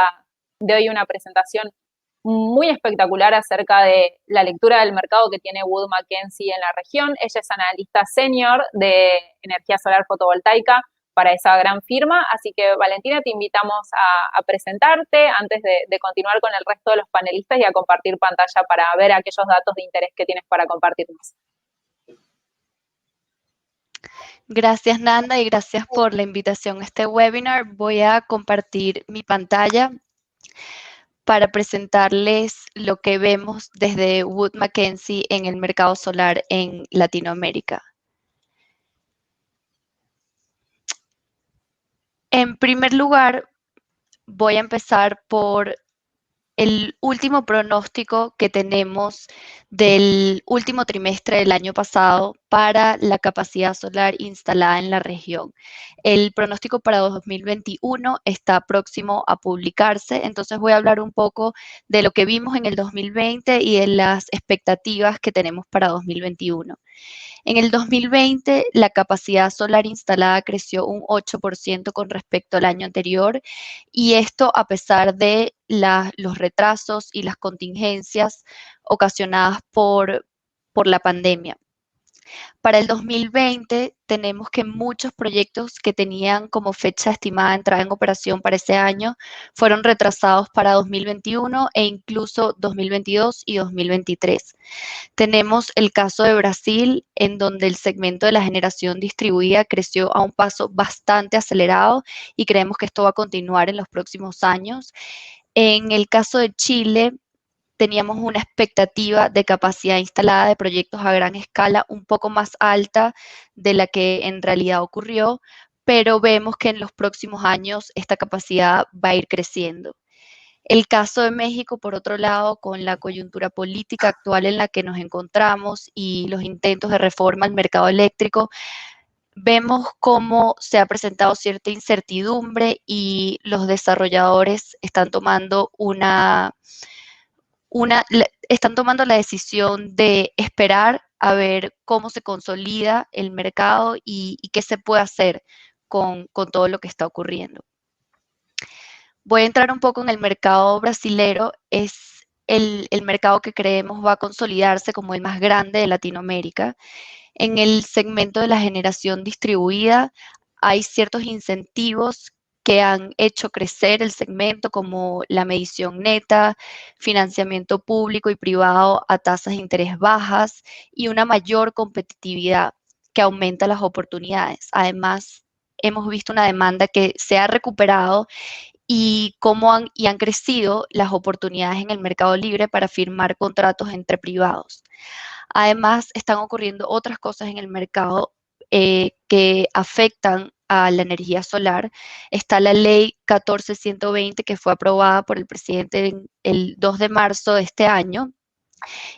Speaker 1: de hoy una presentación muy espectacular acerca de la lectura del mercado que tiene Wood Mackenzie en la región. Ella es analista senior de energía solar fotovoltaica para esa gran firma, así que Valentina, te invitamos a presentarte antes de continuar con el resto de los panelistas y a compartir pantalla para ver aquellos datos de interés que tienes para compartirnos.
Speaker 4: Gracias, Nanda, y gracias por la invitación a este webinar. Voy a compartir mi pantalla para presentarles lo que vemos desde Wood Mackenzie en el mercado solar en Latinoamérica. En primer lugar, voy a empezar por el último pronóstico que tenemos del último trimestre del año pasado para la capacidad solar instalada en la región. El pronóstico para 2021 está próximo a publicarse, entonces voy a hablar un poco de lo que vimos en el 2020 y de las expectativas que tenemos para 2021. En el 2020, la capacidad solar instalada creció un 8% con respecto al año anterior, y esto a pesar de los retrasos y las contingencias ocasionadas por la pandemia. Para el 2020 tenemos que muchos proyectos que tenían como fecha estimada de entrada en operación para ese año fueron retrasados para 2021 e incluso 2022 y 2023. Tenemos el caso de Brasil, en donde el segmento de la generación distribuida creció a un paso bastante acelerado y creemos que esto va a continuar en los próximos años. En el caso de Chile, teníamos una expectativa de capacidad instalada de proyectos a gran escala un poco más alta de la que en realidad ocurrió, pero vemos que en los próximos años esta capacidad va a ir creciendo. El caso de México, por otro lado, con la coyuntura política actual en la que nos encontramos y los intentos de reforma al mercado eléctrico, vemos cómo se ha presentado cierta incertidumbre y los desarrolladores están tomando la decisión de esperar a ver cómo se consolida el mercado y qué se puede hacer con todo lo que está ocurriendo. Voy a entrar un poco en el mercado brasilero. Es el mercado que creemos va a consolidarse como el más grande de Latinoamérica. En el segmento de la generación distribuida hay ciertos incentivos que han hecho crecer el segmento, como la medición neta, financiamiento público y privado a tasas de interés bajas y una mayor competitividad que aumenta las oportunidades. Además, hemos visto una demanda que se ha recuperado y cómo han crecido las oportunidades en el mercado libre para firmar contratos entre privados. Además, están ocurriendo otras cosas en el mercado que afectan a la energía solar. Está la ley 14120 que fue aprobada por el presidente el 2 de marzo de este año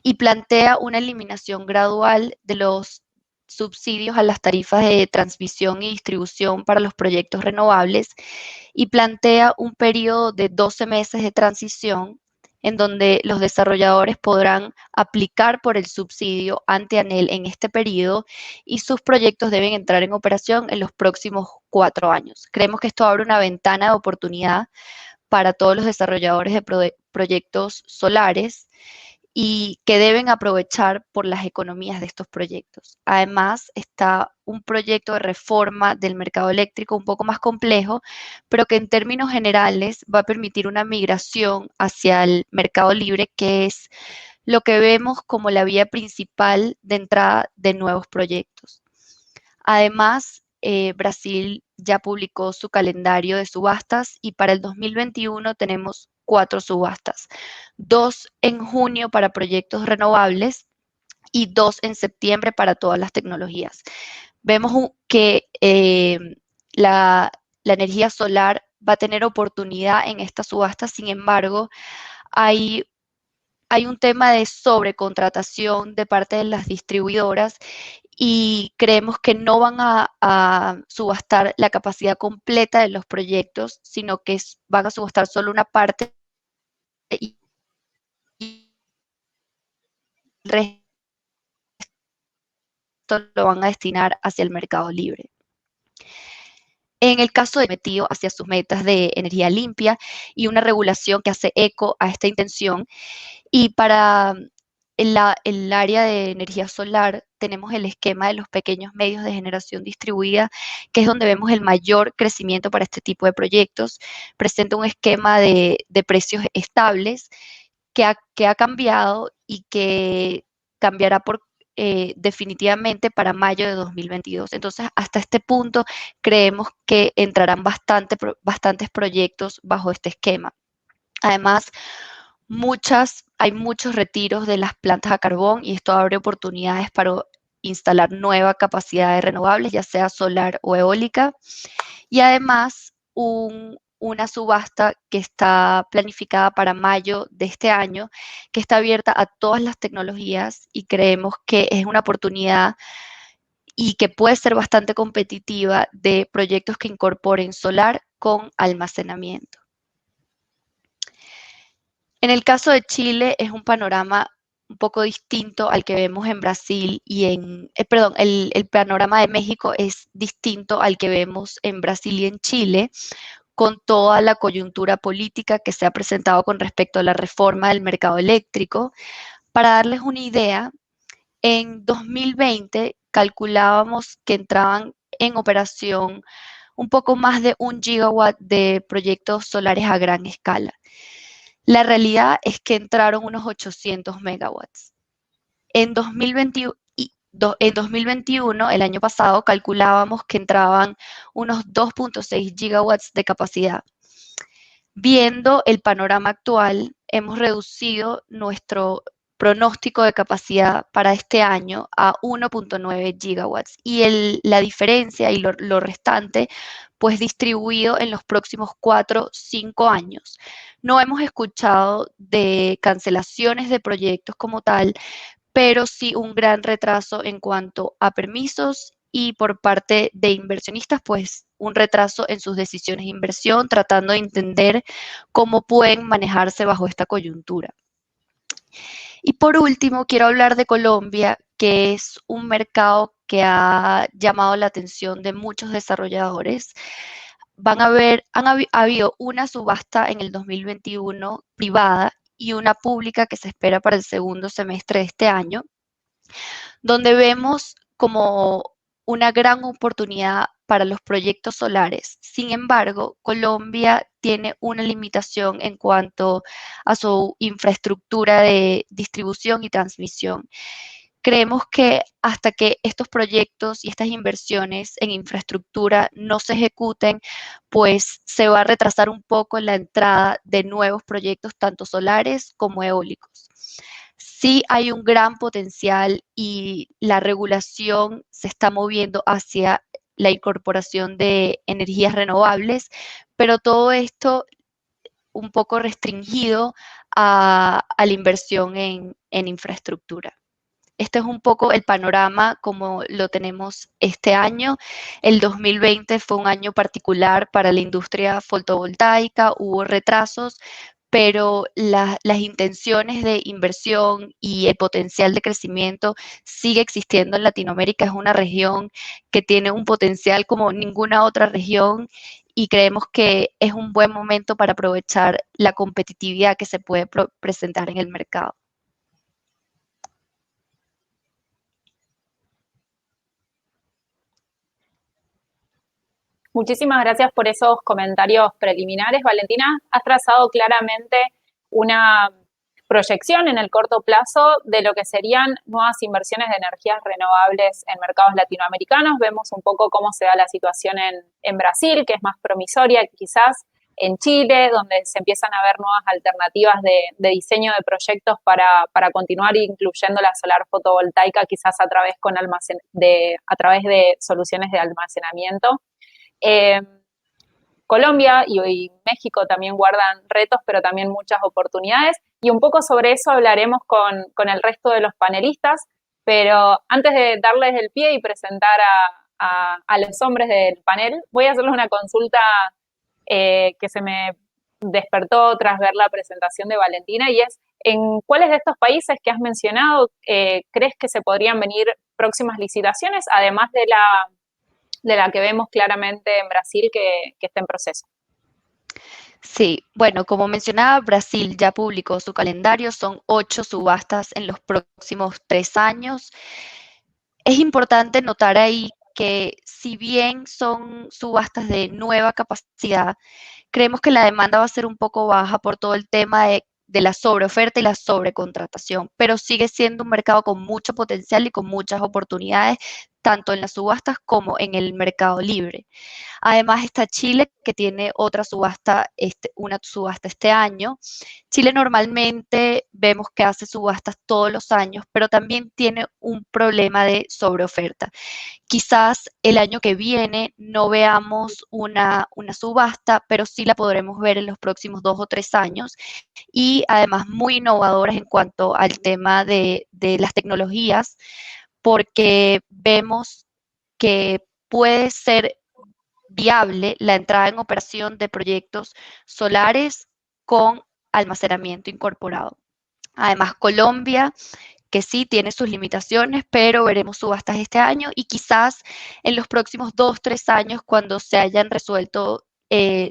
Speaker 4: y plantea una eliminación gradual de los subsidios a las tarifas de transmisión y distribución para los proyectos renovables y plantea un periodo de 12 meses de transición en donde los desarrolladores podrán aplicar por el subsidio ante ANEEL en este periodo y sus proyectos deben entrar en operación en los próximos 4 años. Creemos que esto abre una ventana de oportunidad para todos los desarrolladores de proyectos solares y que deben aprovechar por las economías de estos proyectos. Además, está un proyecto de reforma del mercado eléctrico un poco más complejo, pero que en términos generales va a permitir una migración hacia el mercado libre, que es lo que vemos como la vía principal de entrada de nuevos proyectos. Además, Brasil ya publicó su calendario de subastas y para el 2021 tenemos 4 subastas, 2 en junio para proyectos renovables y 2 en septiembre para todas las tecnologías. Vemos que la energía solar va a tener oportunidad en esta subasta, sin embargo, hay un tema de sobrecontratación de parte de las distribuidoras y creemos que no van a subastar la capacidad completa de los proyectos, sino que van a subastar solo una parte y el resto lo van a destinar hacia el mercado libre. En el caso de metido hacia sus metas de energía limpia y una regulación que hace eco a esta intención, y para el área de energía solar tenemos el esquema de los pequeños medios de generación distribuida, que es donde vemos el mayor crecimiento para este tipo de proyectos. Presenta un esquema de precios estables que ha cambiado y que cambiará definitivamente para mayo de 2022. Entonces, hasta este punto creemos que entrarán bastantes proyectos bajo este esquema. Además, hay muchos retiros de las plantas a carbón y esto abre oportunidades para instalar nueva capacidad de renovables, ya sea solar o eólica. Y además, una subasta que está planificada para mayo de este año, que está abierta a todas las tecnologías y creemos que es una oportunidad y que puede ser bastante competitiva de proyectos que incorporen solar con almacenamiento. En el caso de Chile es un panorama un poco distinto al que vemos en Brasil y el panorama de México es distinto al que vemos en Brasil y en Chile, con toda la coyuntura política que se ha presentado con respecto a la reforma del mercado eléctrico. Para darles una idea, en 2020 calculábamos que entraban en operación un poco más de 1 gigawatt de proyectos solares a gran escala. La realidad es que entraron unos 800 megawatts. En 2021, el año pasado, calculábamos que entraban unos 2.6 gigawatts de capacidad. Viendo el panorama actual, hemos reducido nuestro pronóstico de capacidad para este año a 1.9 gigawatts y la diferencia y lo restante pues distribuido en los próximos 4-5 años. No hemos escuchado de cancelaciones de proyectos como tal, pero sí un gran retraso en cuanto a permisos y por parte de inversionistas, pues un retraso en sus decisiones de inversión, tratando de entender cómo pueden manejarse bajo esta coyuntura. Y por último, quiero hablar de Colombia, que es un mercado que ha llamado la atención de muchos desarrolladores. Ha habido una subasta en el 2021 privada y una pública que se espera para el segundo semestre de este año, donde vemos como una gran oportunidad para los proyectos solares. Sin embargo, Colombia tiene una limitación en cuanto a su infraestructura de distribución y transmisión. Creemos que hasta que estos proyectos y estas inversiones en infraestructura no se ejecuten, pues se va a retrasar un poco la entrada de nuevos proyectos, tanto solares como eólicos. Sí hay un gran potencial y la regulación se está moviendo hacia la incorporación de energías renovables, pero todo esto un poco restringido a la inversión en infraestructura. Este es un poco el panorama como lo tenemos este año. El 2020 fue un año particular para la industria fotovoltaica, hubo retrasos, pero las intenciones de inversión y el potencial de crecimiento sigue existiendo en Latinoamérica. Es una región que tiene un potencial como ninguna otra región y creemos que es un buen momento para aprovechar la competitividad que se puede presentar en el mercado.
Speaker 1: Muchísimas gracias por esos comentarios preliminares, Valentina. Has trazado claramente una proyección en el corto plazo de lo que serían nuevas inversiones de energías renovables en mercados latinoamericanos. Vemos un poco cómo se da la situación en Brasil, que es más promisoria quizás, en Chile, donde se empiezan a ver nuevas alternativas de diseño de proyectos para continuar incluyendo la solar fotovoltaica, quizás a través de soluciones de almacenamiento. Colombia y México también guardan retos, pero también muchas oportunidades. Y un poco sobre eso hablaremos con el resto de los panelistas. Pero antes de darles el pie y presentar a los hombres del panel, voy a hacerles una consulta que se me despertó tras ver la presentación de Valentina, y es, ¿en cuáles de estos países que has mencionado crees que se podrían venir próximas licitaciones, además de la que vemos claramente en Brasil que está en proceso?
Speaker 4: Sí, bueno, como mencionaba, Brasil ya publicó su calendario, son 8 subastas en los próximos 3 años. Es importante notar ahí que si bien son subastas de nueva capacidad, creemos que la demanda va a ser un poco baja por todo el tema de la sobreoferta y la sobrecontratación, pero sigue siendo un mercado con mucho potencial y con muchas oportunidades, tanto en las subastas como en el mercado libre. Además está Chile, que tiene otra subasta, una subasta este año. Chile normalmente vemos que hace subastas todos los años, pero también tiene un problema de sobreoferta. Quizás el año que viene no veamos una subasta, pero sí la podremos ver en los próximos 2 o 3 años. Y además muy innovadoras en cuanto al tema de las tecnologías, porque vemos que puede ser viable la entrada en operación de proyectos solares con almacenamiento incorporado. Además, Colombia, que sí tiene sus limitaciones, pero veremos subastas este año y quizás en los próximos 2, 3 años, cuando se hayan resuelto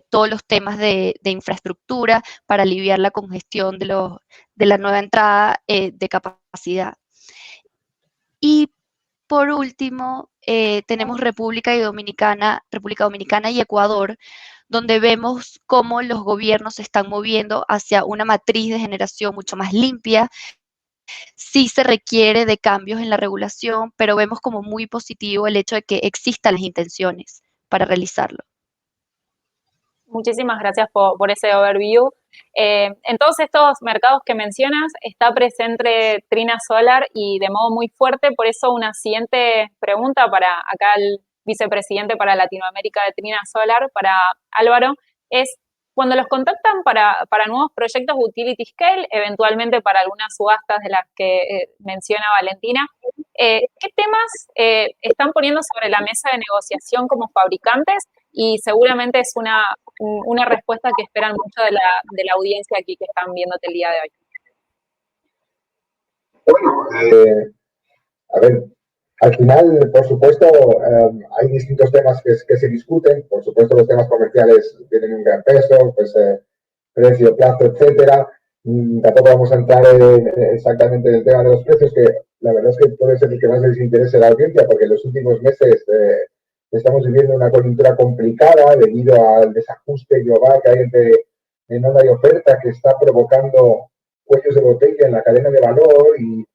Speaker 4: todos los temas de infraestructura para aliviar la congestión de la nueva entrada de capacidad. Y por último, tenemos República Dominicana y Ecuador, donde vemos cómo los gobiernos se están moviendo hacia una matriz de generación mucho más limpia. Sí se requiere de cambios en la regulación, pero vemos como muy positivo el hecho de que existan las intenciones para realizarlo.
Speaker 1: Muchísimas gracias por ese overview. En todos estos mercados que mencionas está presente Trina Solar y de modo muy fuerte, por eso una siguiente pregunta para acá el vicepresidente para Latinoamérica de Trina Solar, para Álvaro, es cuando los contactan para nuevos proyectos utility scale, eventualmente para algunas subastas de las que menciona Valentina, ¿qué temas están poniendo sobre la mesa de negociación como fabricantes? Y seguramente es una respuesta que esperan mucho de la audiencia aquí que están viéndote el día de hoy.
Speaker 2: Bueno, a ver, al final, por supuesto, hay distintos temas que se discuten. Por supuesto, los temas comerciales tienen un gran peso, pues precio, plazo, etcétera. Tampoco vamos a entrar exactamente en el tema de los precios, que la verdad es que puede ser el que más les interese a la audiencia, porque en los últimos meses estamos viviendo una coyuntura complicada debido al desajuste global que hay entre demanda y oferta, que está provocando cuellos de botella en la cadena de valor y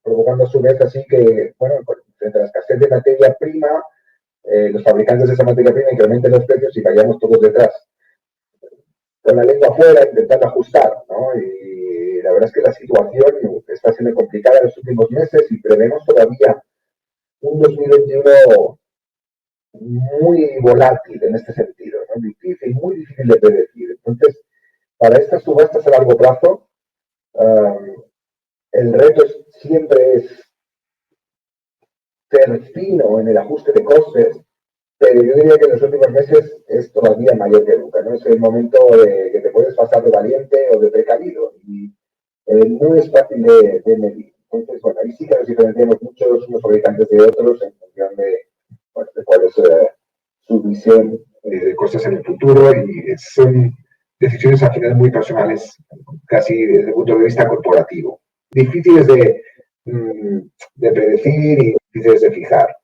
Speaker 2: provocando a su vez así que, bueno, frente a la escasez de materia prima, los fabricantes de esa materia prima incrementen los precios y vayamos todos detrás con la lengua afuera intentando ajustar, ¿no? Y la verdad es que la situación está siendo complicada en los últimos meses y prevemos todavía un 2021 muy volátil en este sentido, ¿no? Difícil, muy difícil de predecir. Entonces, para estas subastas a largo plazo, el reto siempre es ser fino en el ajuste de costes, pero yo diría que en los últimos meses es todavía mayor que nunca, ¿no? Es el momento de que te puedes pasar de valiente o de precavido y no es fácil de medir. Entonces, bueno, ahí sí que nos diferenciamos mucho unos fabricantes de otros en función de, bueno, de cuál es su visión de cosas en el futuro y son decisiones al final muy personales, casi desde el punto de vista corporativo. Difíciles de predecir y difíciles de fijar.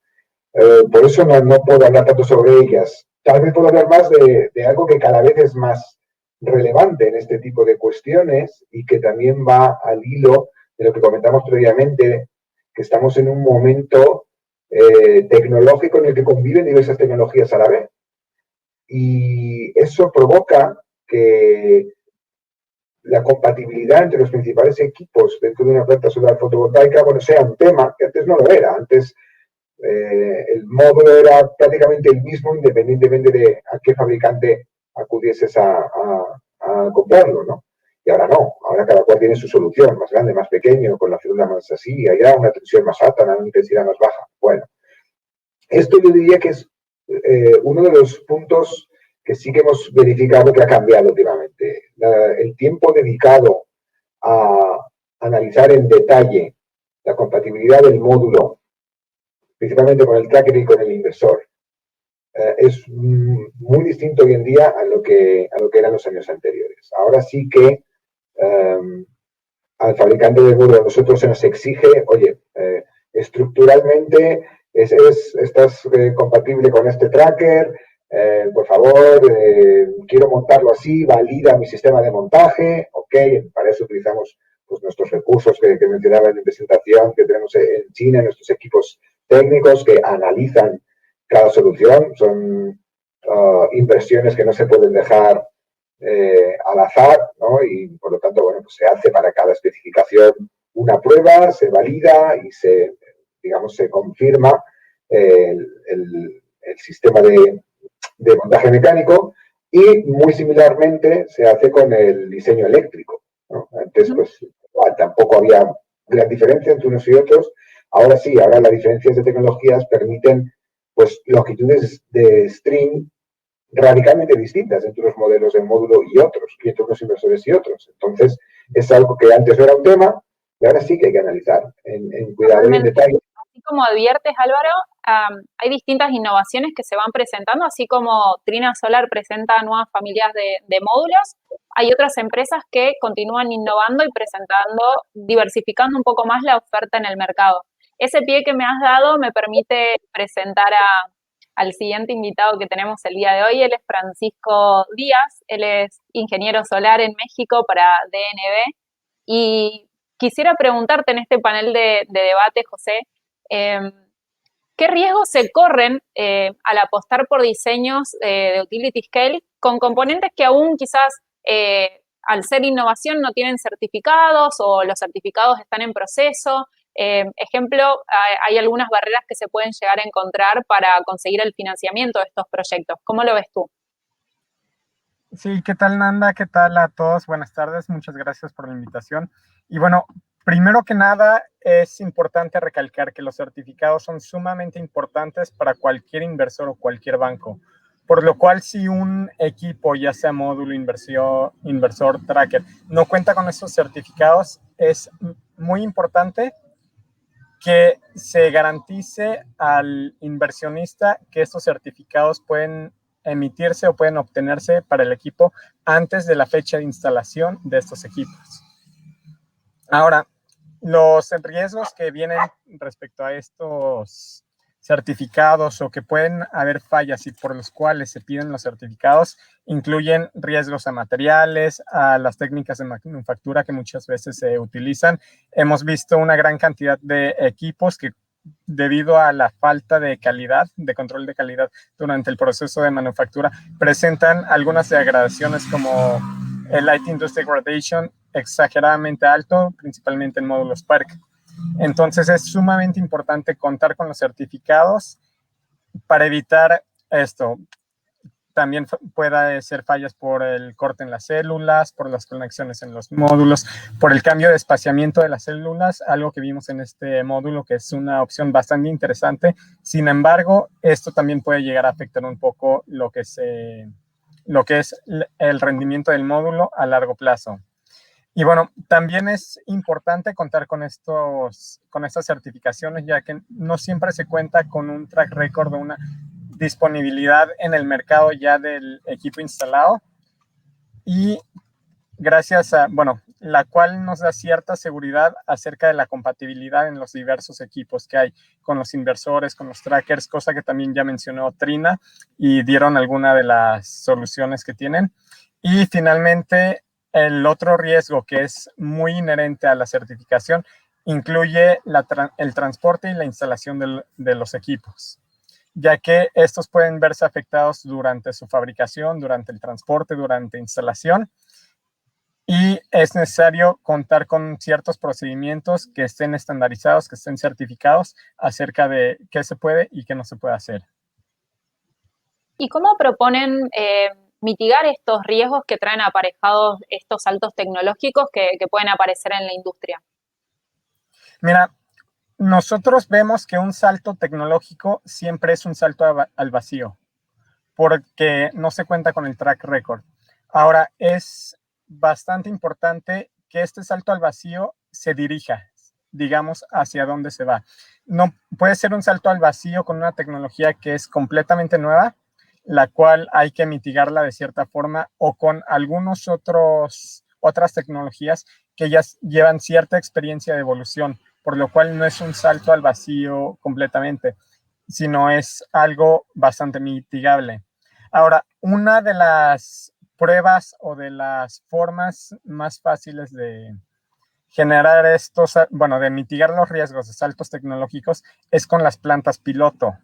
Speaker 2: Por eso no puedo hablar tanto sobre ellas. Tal vez puedo hablar más de algo que cada vez es más relevante en este tipo de cuestiones y que también va al hilo de lo que comentamos previamente, que estamos en un momento tecnológico en el que conviven diversas tecnologías a la vez. Y eso provoca que la compatibilidad entre los principales equipos dentro de una planta solar fotovoltaica, bueno, sea un tema que antes no lo era. Antes el módulo era prácticamente el mismo independientemente de a qué fabricante acudieses a comprarlo, ¿no? Y ahora no, ahora cada cual tiene su solución, más grande, más pequeño, con la célula más así, allá una tensión más alta, una intensidad más baja. Bueno, esto yo diría que es uno de los puntos que sí que hemos verificado que ha cambiado últimamente. El tiempo dedicado a analizar en detalle la compatibilidad del módulo, principalmente con el tracker y con el inversor, es muy distinto hoy en día a lo que eran los años anteriores. Ahora sí que al fabricante del módulo a nosotros se nos exige, oye, estructuralmente estás compatible con este tracker, por favor, quiero montarlo así, valida mi sistema de montaje, ok, para eso utilizamos pues, nuestros recursos que mencionaba en mi presentación, que tenemos en China, nuestros equipos técnicos que analizan cada solución, son inversiones que no se pueden dejar al azar, ¿no? Y por lo tanto, bueno, pues se hace para cada especificación una prueba, se valida y se confirma el sistema de montaje mecánico y muy similarmente se hace con el diseño eléctrico, ¿no? Antes, pues, tampoco había gran diferencia entre unos y otros. Ahora sí, ahora las diferencias de tecnologías permiten, pues, longitudes de string radicalmente distintas entre unos modelos de módulo y otros, y entre unos inversores y otros. Entonces, es algo que antes no era un tema y ahora sí que hay que analizar en cuidado y en detalle.
Speaker 1: Así como adviertes, Álvaro, hay distintas innovaciones que se van presentando, así como Trina Solar presenta nuevas familias de módulos, hay otras empresas que continúan innovando y presentando, diversificando un poco más la oferta en el mercado. Ese pie que me has dado me permite presentar al siguiente invitado que tenemos el día de hoy. Él es Francisco Díaz, él es ingeniero solar en México para DNV. Y quisiera preguntarte en este panel de debate, José, ¿qué riesgos se corren al apostar por diseños de utility scale con componentes que aún quizás al ser innovación no tienen certificados o los certificados están en proceso? Ejemplo, hay algunas barreras que se pueden llegar a encontrar para conseguir el financiamiento de estos proyectos. ¿Cómo lo ves tú?
Speaker 5: Sí, ¿qué tal, Nanda? ¿Qué tal a todos? Buenas tardes, muchas gracias por la invitación. Y bueno, primero que nada, es importante recalcar que los certificados son sumamente importantes para cualquier inversor o cualquier banco, por lo cual si un equipo, ya sea módulo, inversor, tracker, no cuenta con esos certificados, es muy importante que se garantice al inversionista que estos certificados pueden emitirse o pueden obtenerse para el equipo antes de la fecha de instalación de estos equipos. Ahora, los riesgos que vienen respecto a estos certificados o que pueden haber fallas y por los cuales se piden los certificados incluyen riesgos a materiales, a las técnicas de manufactura que muchas veces se utilizan. Hemos visto una gran cantidad de equipos que, debido a la falta de calidad, de control de calidad durante el proceso de manufactura, presentan algunas degradaciones como el Light Industry Degradation exageradamente alto, principalmente en módulos PERC. Entonces es sumamente importante contar con los certificados para evitar esto. También puede ser fallas por el corte en las células, por las conexiones en los módulos, por el cambio de espaciamiento de las células, algo que vimos en este módulo que es una opción bastante interesante. Sin embargo, esto también puede llegar a afectar un poco lo que es el rendimiento del módulo a largo plazo. Y bueno, también es importante contar con estas certificaciones, ya que no siempre se cuenta con un track record o una disponibilidad en el mercado ya del equipo instalado, y gracias a, bueno, la cual nos da cierta seguridad acerca de la compatibilidad en los diversos equipos que hay con los inversores, con los trackers, cosa que también ya mencionó Trina y dieron alguna de las soluciones que tienen. Y finalmente, el otro riesgo que es muy inherente a la certificación incluye el transporte y la instalación de los equipos, ya que estos pueden verse afectados durante su fabricación, durante el transporte, durante instalación, y es necesario contar con ciertos procedimientos que estén estandarizados, que estén certificados acerca de qué se puede y qué no se puede hacer.
Speaker 1: ¿Y cómo proponen mitigar estos riesgos que traen aparejados estos saltos tecnológicos que pueden aparecer en la industria?
Speaker 5: Mira, nosotros vemos que un salto tecnológico siempre es un salto al vacío, porque no se cuenta con el track record. Ahora, es bastante importante que este salto al vacío se dirija, digamos, hacia dónde se va. No puede ser un salto al vacío con una tecnología que es completamente nueva, la cual hay que mitigarla de cierta forma, o con otras tecnologías que ya llevan cierta experiencia de evolución, por lo cual no es un salto al vacío completamente, sino es algo bastante mitigable. Ahora, una de las pruebas o de las formas más fáciles de generar de mitigar los riesgos de saltos tecnológicos es con las plantas piloto.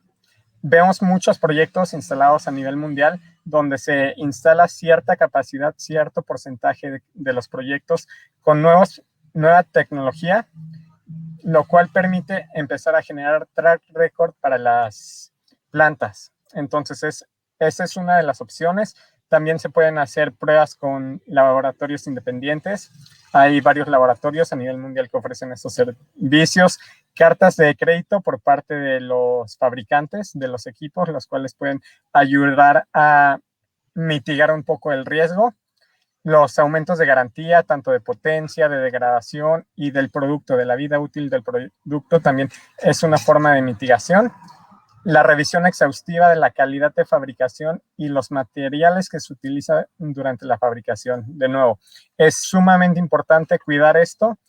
Speaker 5: Vemos muchos proyectos instalados a nivel mundial donde se instala cierta capacidad, cierto porcentaje de los proyectos con nueva tecnología, lo cual permite empezar a generar track record para las plantas. Entonces, esa es una de las opciones. También se pueden hacer pruebas con laboratorios independientes. Hay varios laboratorios a nivel mundial que ofrecen estos servicios. Cartas de crédito por parte de los fabricantes de los equipos, los cuales pueden ayudar a mitigar un poco el riesgo. Los aumentos de garantía, tanto de potencia, de degradación y del producto, de la vida útil del producto, también es una forma de mitigación. La revisión exhaustiva de la calidad de fabricación y los materiales que se utilizan durante la fabricación. De nuevo, es sumamente importante cuidar esto,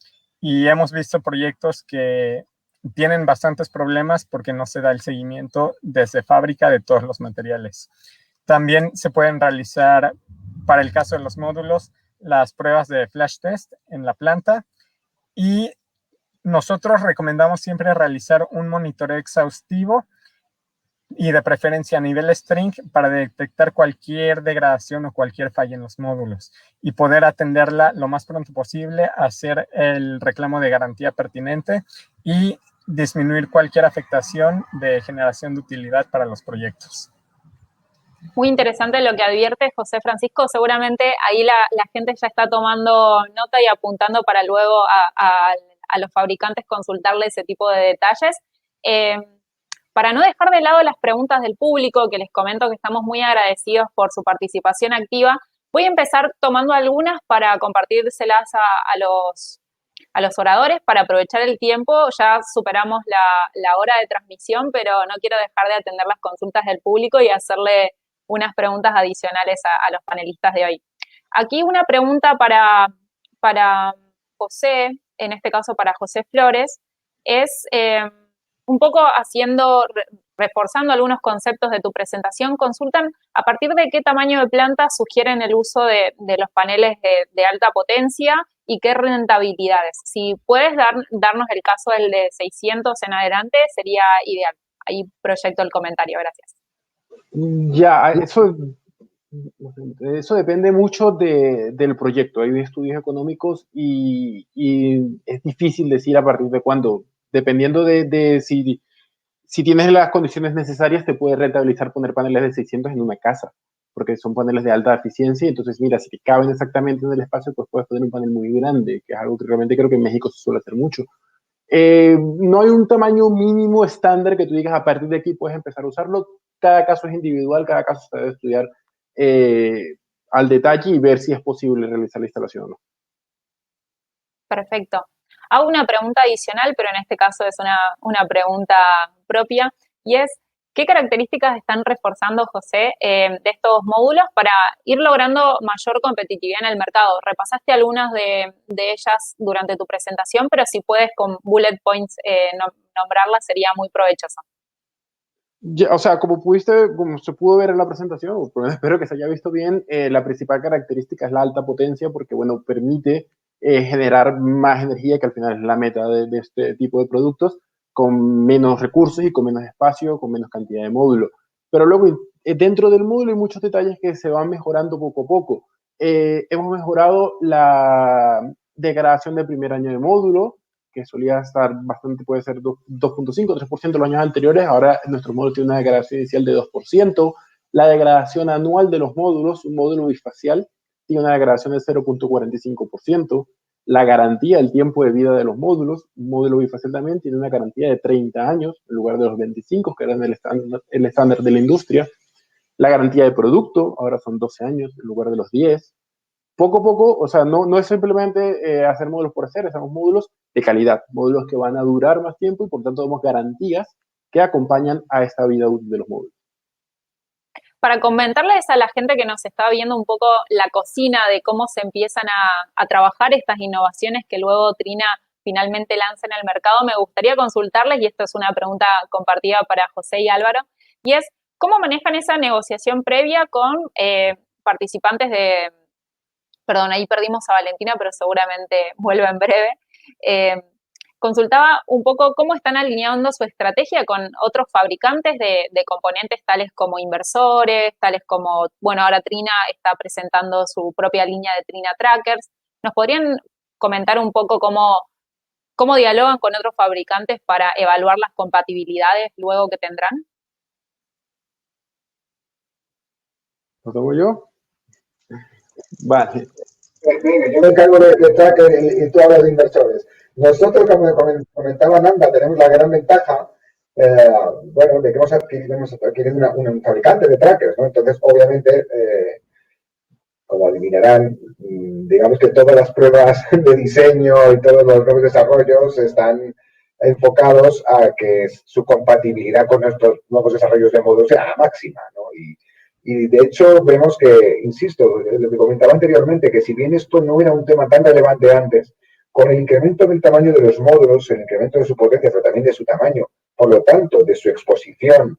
Speaker 5: y hemos visto proyectos que tienen bastantes problemas porque no se da el seguimiento desde fábrica de todos los materiales. También se pueden realizar, para el caso de los módulos, las pruebas de flash test en la planta, y nosotros recomendamos siempre realizar un monitoreo exhaustivo y de preferencia a nivel string para detectar cualquier degradación o cualquier falla en los módulos y poder atenderla lo más pronto posible, hacer el reclamo de garantía pertinente y disminuir cualquier afectación de generación de utilidad para los proyectos.
Speaker 1: Muy interesante lo que advierte José Francisco. Seguramente ahí la gente ya está tomando nota y apuntando para luego a los fabricantes consultarle ese tipo de detalles. Para no dejar de lado las preguntas del público, que les comento que estamos muy agradecidos por su participación activa, voy a empezar tomando algunas para compartírselas a los oradores para aprovechar el tiempo. Ya superamos la hora de transmisión, pero no quiero dejar de atender las consultas del público y hacerle unas preguntas adicionales a los panelistas de hoy. Aquí una pregunta para José, en este caso para José Flores, es un poco reforzando algunos conceptos de tu presentación, consultan a partir de qué tamaño de planta sugieren el uso de los paneles de alta potencia y qué rentabilidades. Si puedes darnos el caso del de 600 en adelante, sería ideal. Ahí proyecto el comentario, gracias.
Speaker 3: Ya, eso depende mucho del proyecto. Hay estudios económicos y es difícil decir a partir de cuándo. Dependiendo de si tienes las condiciones necesarias, te puede rentabilizar poner paneles de 600 en una casa, porque son paneles de alta eficiencia. Entonces, mira, si te caben exactamente en el espacio, pues puedes poner un panel muy grande, que es algo que realmente creo que en México se suele hacer mucho. No hay un tamaño mínimo estándar que tú digas a partir de aquí puedes empezar a usarlo. Cada caso es individual, cada caso se debe estudiar al detalle y ver si es posible realizar la instalación o no.
Speaker 1: Perfecto. Hago una pregunta adicional, pero en este caso es una pregunta propia, y es, ¿qué características están reforzando, José, de estos módulos para ir logrando mayor competitividad en el mercado? Repasaste algunas de ellas durante tu presentación, pero si puedes con bullet points nombrarlas sería muy provechoso.
Speaker 3: Ya, o sea, como se pudo ver en la presentación, espero que se haya visto bien, la principal característica es la alta potencia porque, bueno, permite generar más energía, que al final es la meta de este tipo de productos, con menos recursos y con menos espacio, con menos cantidad de módulos. Pero luego, dentro del módulo hay muchos detalles que se van mejorando poco a poco. Hemos mejorado la degradación del primer año de módulo, que solía estar bastante, puede ser 2.5, 3% los años anteriores. Ahora nuestro módulo tiene una degradación inicial de 2%. La degradación anual de los módulos, un módulo bifacial, tiene una degradación de 0.45%. La garantía, el tiempo de vida de los módulos, un módulo bifacial también tiene una garantía de 30 años, en lugar de los 25, que eran el estándar de la industria. La garantía de producto, ahora son 12 años, en lugar de los 10. Poco a poco, o sea, no es simplemente hacer módulos por hacer, hacemos módulos de calidad, módulos que van a durar más tiempo y por tanto damos garantías que acompañan a esta vida útil de los módulos.
Speaker 1: Para comentarles a la gente que nos está viendo un poco la cocina de cómo se empiezan a trabajar estas innovaciones que luego Trina finalmente lanza en el mercado, me gustaría consultarles, y esto es una pregunta compartida para José y Álvaro, y es, ¿cómo manejan esa negociación previa con participantes de... Perdón, ahí perdimos a Valentina, pero seguramente vuelve en breve. Consultaba un poco cómo están alineando su estrategia con otros fabricantes de componentes tales como inversores, tales como, bueno, ahora Trina está presentando su propia línea de Trina Trackers. ¿Nos podrían comentar un poco cómo dialogan con otros fabricantes para evaluar las compatibilidades luego que tendrán?
Speaker 3: ¿Lo tomo yo? Vale.
Speaker 2: Yo me encargo de tracker y tú hablas de inversores. Nosotros, como comentaba Nanda, tenemos la gran ventaja, bueno, de que hemos adquirido un fabricante de trackers, ¿no? Entonces, obviamente, como adivinarán, digamos que todas las pruebas de diseño y todos los nuevos desarrollos están enfocados a que su compatibilidad con nuestros nuevos desarrollos de módulos sea máxima, ¿no? Y de hecho vemos que, insisto, lo que comentaba anteriormente, que si bien esto no era un tema tan relevante antes, con el incremento del tamaño de los módulos, el incremento de su potencia, pero también de su tamaño, por lo tanto, de su exposición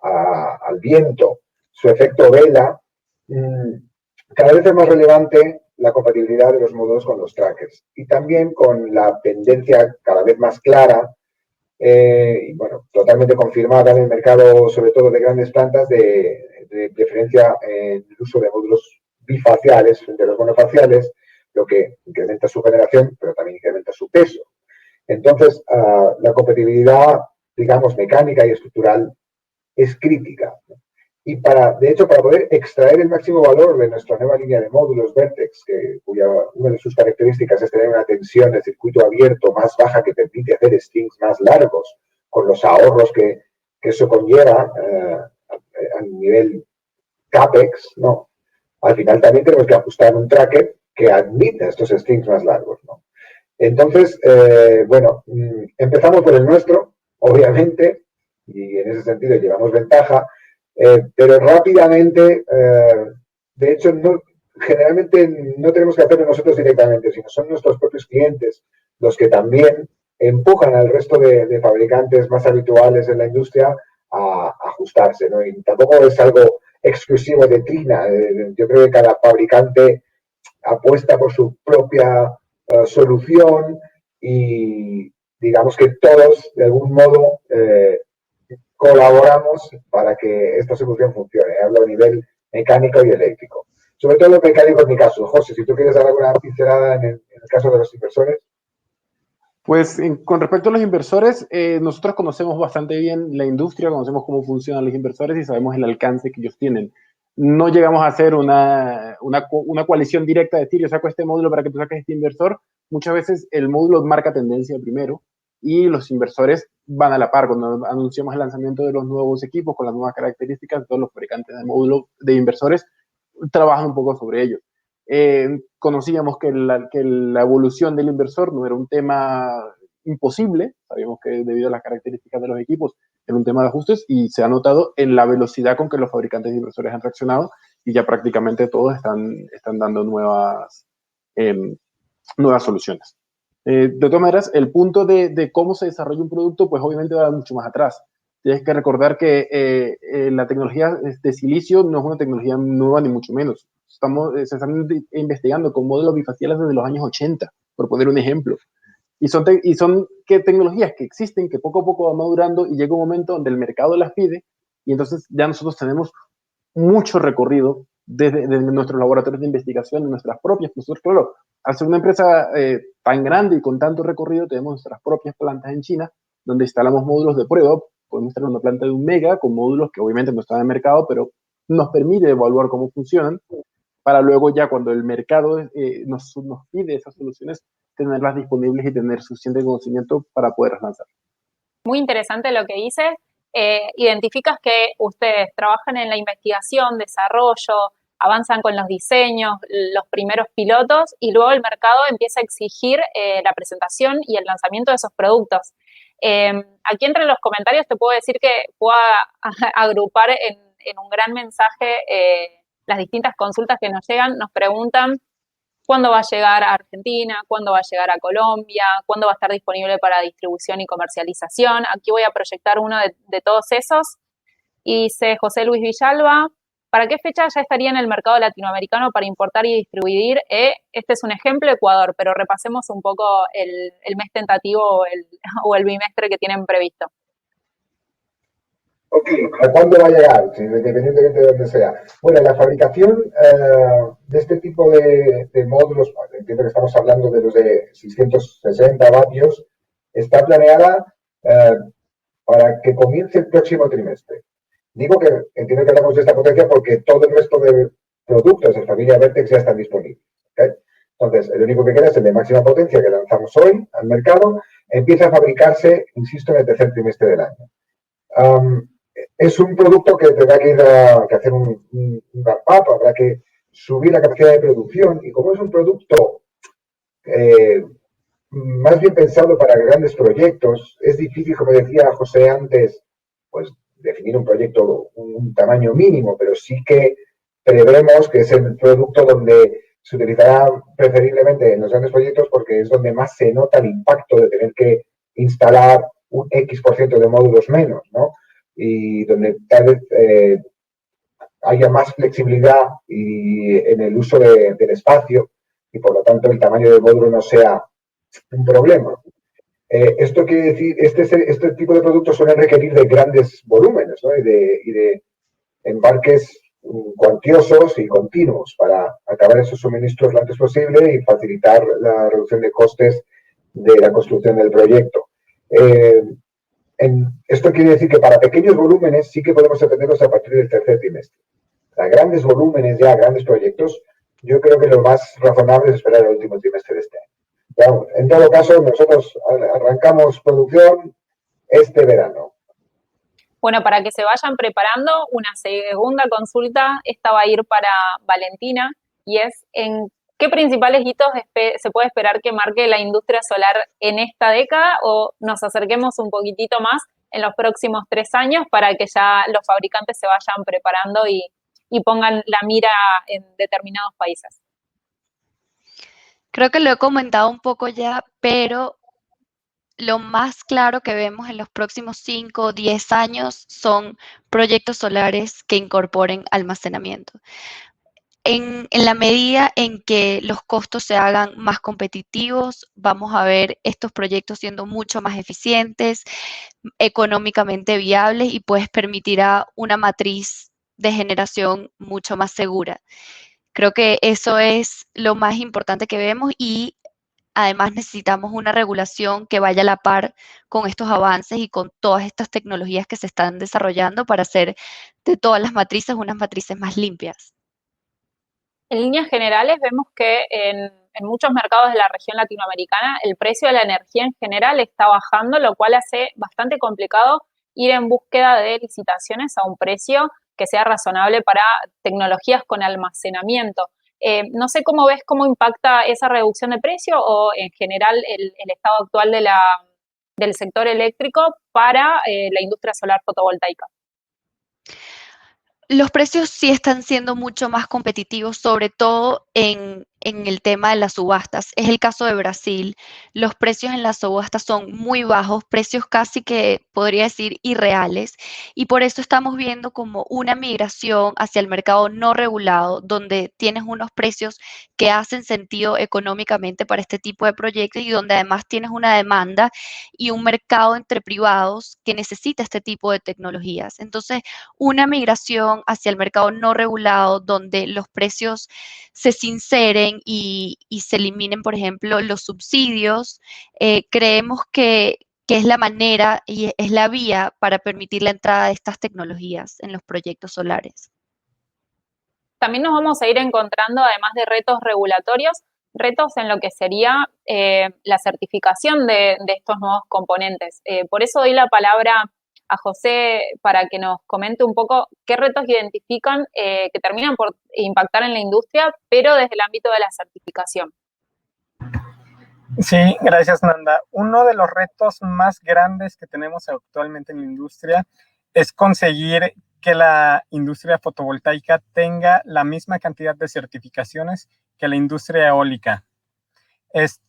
Speaker 2: al viento, su efecto vela, cada vez es más relevante la compatibilidad de los módulos con los trackers. Y también con la tendencia cada vez más clara, y bueno, totalmente confirmada en el mercado, sobre todo de grandes plantas, de preferencia en el uso de módulos bifaciales frente a los monofaciales, lo que incrementa su generación, pero también incrementa su peso. Entonces, la compatibilidad, digamos, mecánica y estructural es crítica, ¿no? Y de hecho, para poder extraer el máximo valor de nuestra nueva línea de módulos Vertex, cuya una de sus características es tener una tensión de circuito abierto más baja que permite hacer strings más largos, con los ahorros que eso conlleva a nivel CAPEX, ¿no? Al final también tenemos que ajustar un tracker que admita estos strings más largos, ¿no? Entonces, bueno, empezamos por el nuestro, obviamente, y en ese sentido llevamos ventaja, pero rápidamente, de hecho, generalmente no tenemos que hacerlo nosotros directamente, sino son nuestros propios clientes los que también empujan al resto de fabricantes más habituales en la industria a ajustarse, ¿no? Y tampoco es algo exclusivo de Trina. Yo creo que cada fabricante apuesta por su propia solución y digamos que todos, de algún modo, colaboramos para que esta solución funcione. Hablo a nivel mecánico y eléctrico. Sobre todo mecánico en mi caso. José, si tú quieres dar alguna pincelada en el caso de los inversores.
Speaker 3: Pues con respecto a los inversores, nosotros conocemos bastante bien la industria, conocemos cómo funcionan los inversores y sabemos el alcance que ellos tienen. No llegamos a hacer una coalición directa de decir, yo saco este módulo para que tú saques este inversor. Muchas veces el módulo marca tendencia primero y los inversores van a la par. Cuando anunciamos el lanzamiento de los nuevos equipos con las nuevas características, todos los fabricantes de módulos de inversores trabajan un poco sobre ello. Conocíamos que la evolución del inversor no era un tema imposible, sabíamos que debido a las características de los equipos era un tema de ajustes y se ha notado en la velocidad con que los fabricantes de inversores han reaccionado y ya prácticamente todos están dando nuevas soluciones. De todas maneras, el punto de cómo se desarrolla un producto, pues obviamente va mucho más atrás. Tienes que recordar que la tecnología de silicio no es una tecnología nueva ni mucho menos. Se están investigando con módulos bifaciales desde los años 80, por poner un ejemplo. Y son tecnologías que existen, que poco a poco van madurando y llega un momento donde el mercado las pide y entonces ya nosotros tenemos mucho recorrido desde nuestros laboratorios de investigación, de nuestras propias. Nosotros, claro, al ser una empresa tan grande y con tanto recorrido, tenemos nuestras propias plantas en China, donde instalamos módulos de prueba. Podemos tener una planta de 1 mega con módulos que obviamente no están en el mercado, pero nos permite evaluar cómo funcionan para luego ya cuando el mercado nos pide esas soluciones, tenerlas disponibles y tener suficiente conocimiento para poderlas lanzar.
Speaker 1: Muy interesante lo que dices. Identificas que ustedes trabajan en la investigación, desarrollo, avanzan con los diseños, los primeros pilotos y luego el mercado empieza a exigir la presentación y el lanzamiento de esos productos. Aquí entre los comentarios te puedo decir que puedo agrupar en un gran mensaje las distintas consultas que nos llegan. Nos preguntan cuándo va a llegar a Argentina, cuándo va a llegar a Colombia, cuándo va a estar disponible para distribución y comercialización. Aquí voy a proyectar uno de todos esos. Y dice José Luis Villalba, ¿para qué fecha ya estaría en el mercado latinoamericano para importar y distribuir? Este es un ejemplo, Ecuador, pero repasemos un poco el mes tentativo o el bimestre que tienen previsto.
Speaker 2: Ok, ¿a cuándo va a llegar? Independientemente de dónde sea. Bueno, la fabricación de este tipo de módulos, entiendo que estamos hablando de los de 660 vatios, está planeada para que comience el próximo trimestre. Digo que entiendo que hablamos de esta potencia porque todo el resto de productos de la familia Vertex ya están disponibles. ¿Okay? Entonces, el único que queda es el de máxima potencia que lanzamos hoy al mercado. Empieza a fabricarse, insisto, en el tercer trimestre del año. Es un producto que tendrá que hacer un ramp-up, habrá que subir la capacidad de producción y como es un producto más bien pensado para grandes proyectos, es difícil, como decía José antes, pues definir un proyecto, un tamaño mínimo, pero sí que prevemos que es el producto donde se utilizará preferiblemente en los grandes proyectos porque es donde más se nota el impacto de tener que instalar un X% de módulos menos, ¿no? Y donde tal vez haya más flexibilidad en el uso del espacio y por lo tanto el tamaño del módulo no sea un problema. Esto quiere decir, este tipo de productos suelen requerir de grandes volúmenes, ¿no? y de embarques cuantiosos y continuos para acabar esos suministros lo antes posible y facilitar la reducción de costes de la construcción del proyecto. Esto quiere decir que para pequeños volúmenes sí que podemos atenderlos a partir del tercer trimestre. Para grandes volúmenes, ya grandes proyectos, yo creo que lo más razonable es esperar el último trimestre de este año. Pero, en todo caso, nosotros arrancamos producción este verano.
Speaker 1: Bueno, para que se vayan preparando, una segunda consulta, esta va a ir para Valentina, y es en qué principales hitos se puede esperar que marque la industria solar en esta década o nos acerquemos un poquitito más en los próximos 3 años para que ya los fabricantes se vayan preparando y pongan la mira en determinados países.
Speaker 4: Creo que lo he comentado un poco ya, pero lo más claro que vemos en los próximos 5 o 10 años son proyectos solares que incorporen almacenamiento. En la medida en que los costos se hagan más competitivos, vamos a ver estos proyectos siendo mucho más eficientes, económicamente viables y pues permitirá una matriz de generación mucho más segura. Creo que eso es lo más importante que vemos y además necesitamos una regulación que vaya a la par con estos avances y con todas estas tecnologías que se están desarrollando para hacer de todas las matrices unas matrices más limpias.
Speaker 1: En líneas generales vemos que en muchos mercados de la región latinoamericana el precio de la energía en general está bajando, lo cual hace bastante complicado ir en búsqueda de licitaciones a un precio que sea razonable para tecnologías con almacenamiento. No sé cómo ves cómo impacta esa reducción de precio o en general el estado actual del sector eléctrico para la industria solar fotovoltaica.
Speaker 4: Los precios sí están siendo mucho más competitivos, sobre todo en el tema de las subastas. Es el caso de Brasil. Los precios en las subastas son muy bajos, precios casi que podría decir irreales, y por eso estamos viendo como una migración hacia el mercado no regulado, donde tienes unos precios que hacen sentido económicamente para este tipo de proyectos y donde además tienes una demanda y un mercado entre privados que necesita este tipo de tecnologías. Entonces, una migración hacia el mercado no regulado donde los precios se sinceren y se eliminen, por ejemplo, los subsidios, creemos que es la manera y es la vía para permitir la entrada de estas tecnologías en los proyectos solares.
Speaker 1: También nos vamos a ir encontrando, además de retos regulatorios, retos en lo que sería la certificación de estos nuevos componentes. Por eso doy la palabra a José para que nos comente un poco qué retos identifican que terminan por impactar en la industria, pero desde el ámbito de la certificación.
Speaker 5: Sí, gracias, Nanda. Uno de los retos más grandes que tenemos actualmente en la industria es conseguir que la industria fotovoltaica tenga la misma cantidad de certificaciones que la industria eólica.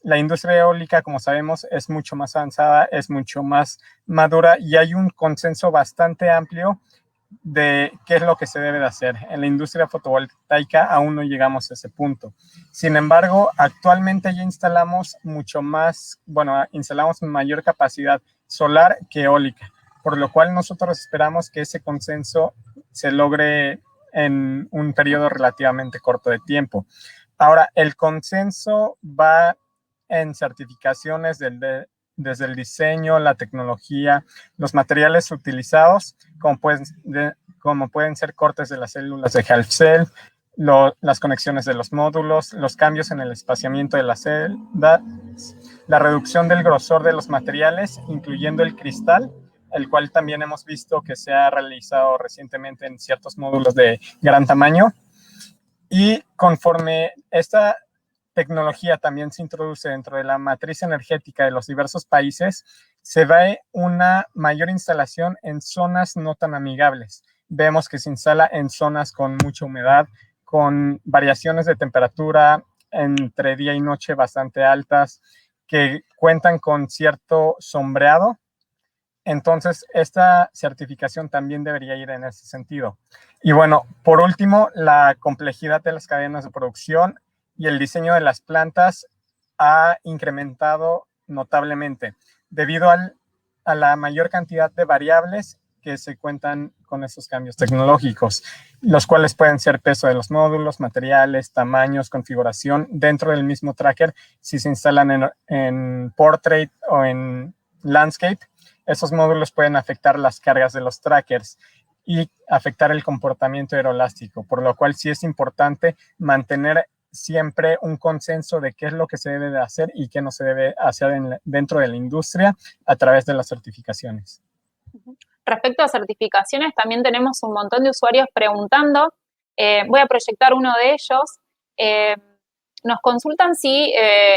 Speaker 5: La industria eólica, como sabemos, es mucho más avanzada, es mucho más madura y hay un consenso bastante amplio de qué es lo que se debe de hacer. En la industria fotovoltaica aún no llegamos a ese punto. Sin embargo, actualmente ya instalamos instalamos mayor capacidad solar que eólica, por lo cual nosotros esperamos que ese consenso se logre en un periodo relativamente corto de tiempo. Ahora, el consenso va en certificaciones desde el diseño, la tecnología, los materiales utilizados, como pueden ser cortes de las células de half-cell, las conexiones de los módulos, los cambios en el espaciamiento de las celdas, la reducción del grosor de los materiales, incluyendo el cristal, el cual también hemos visto que se ha realizado recientemente en ciertos módulos de gran tamaño. Y conforme esta tecnología también se introduce dentro de la matriz energética de los diversos países, se ve una mayor instalación en zonas no tan amigables. Vemos que se instala en zonas con mucha humedad, con variaciones de temperatura entre día y noche bastante altas, que cuentan con cierto sombreado. Entonces, esta certificación también debería ir en ese sentido. Y bueno, por último, la complejidad de las cadenas de producción y el diseño de las plantas ha incrementado notablemente debido a la mayor cantidad de variables que se cuentan con estos cambios tecnológicos, los cuales pueden ser peso de los módulos, materiales, tamaños, configuración dentro del mismo tracker, si se instalan en portrait o en landscape. Esos módulos pueden afectar las cargas de los trackers y afectar el comportamiento aeroelástico, por lo cual sí es importante mantener siempre un consenso de qué es lo que se debe de hacer y qué no se debe hacer dentro de la industria a través de las certificaciones.
Speaker 1: Respecto a certificaciones, también tenemos un montón de usuarios preguntando. Voy a proyectar uno de ellos. Nos consultan si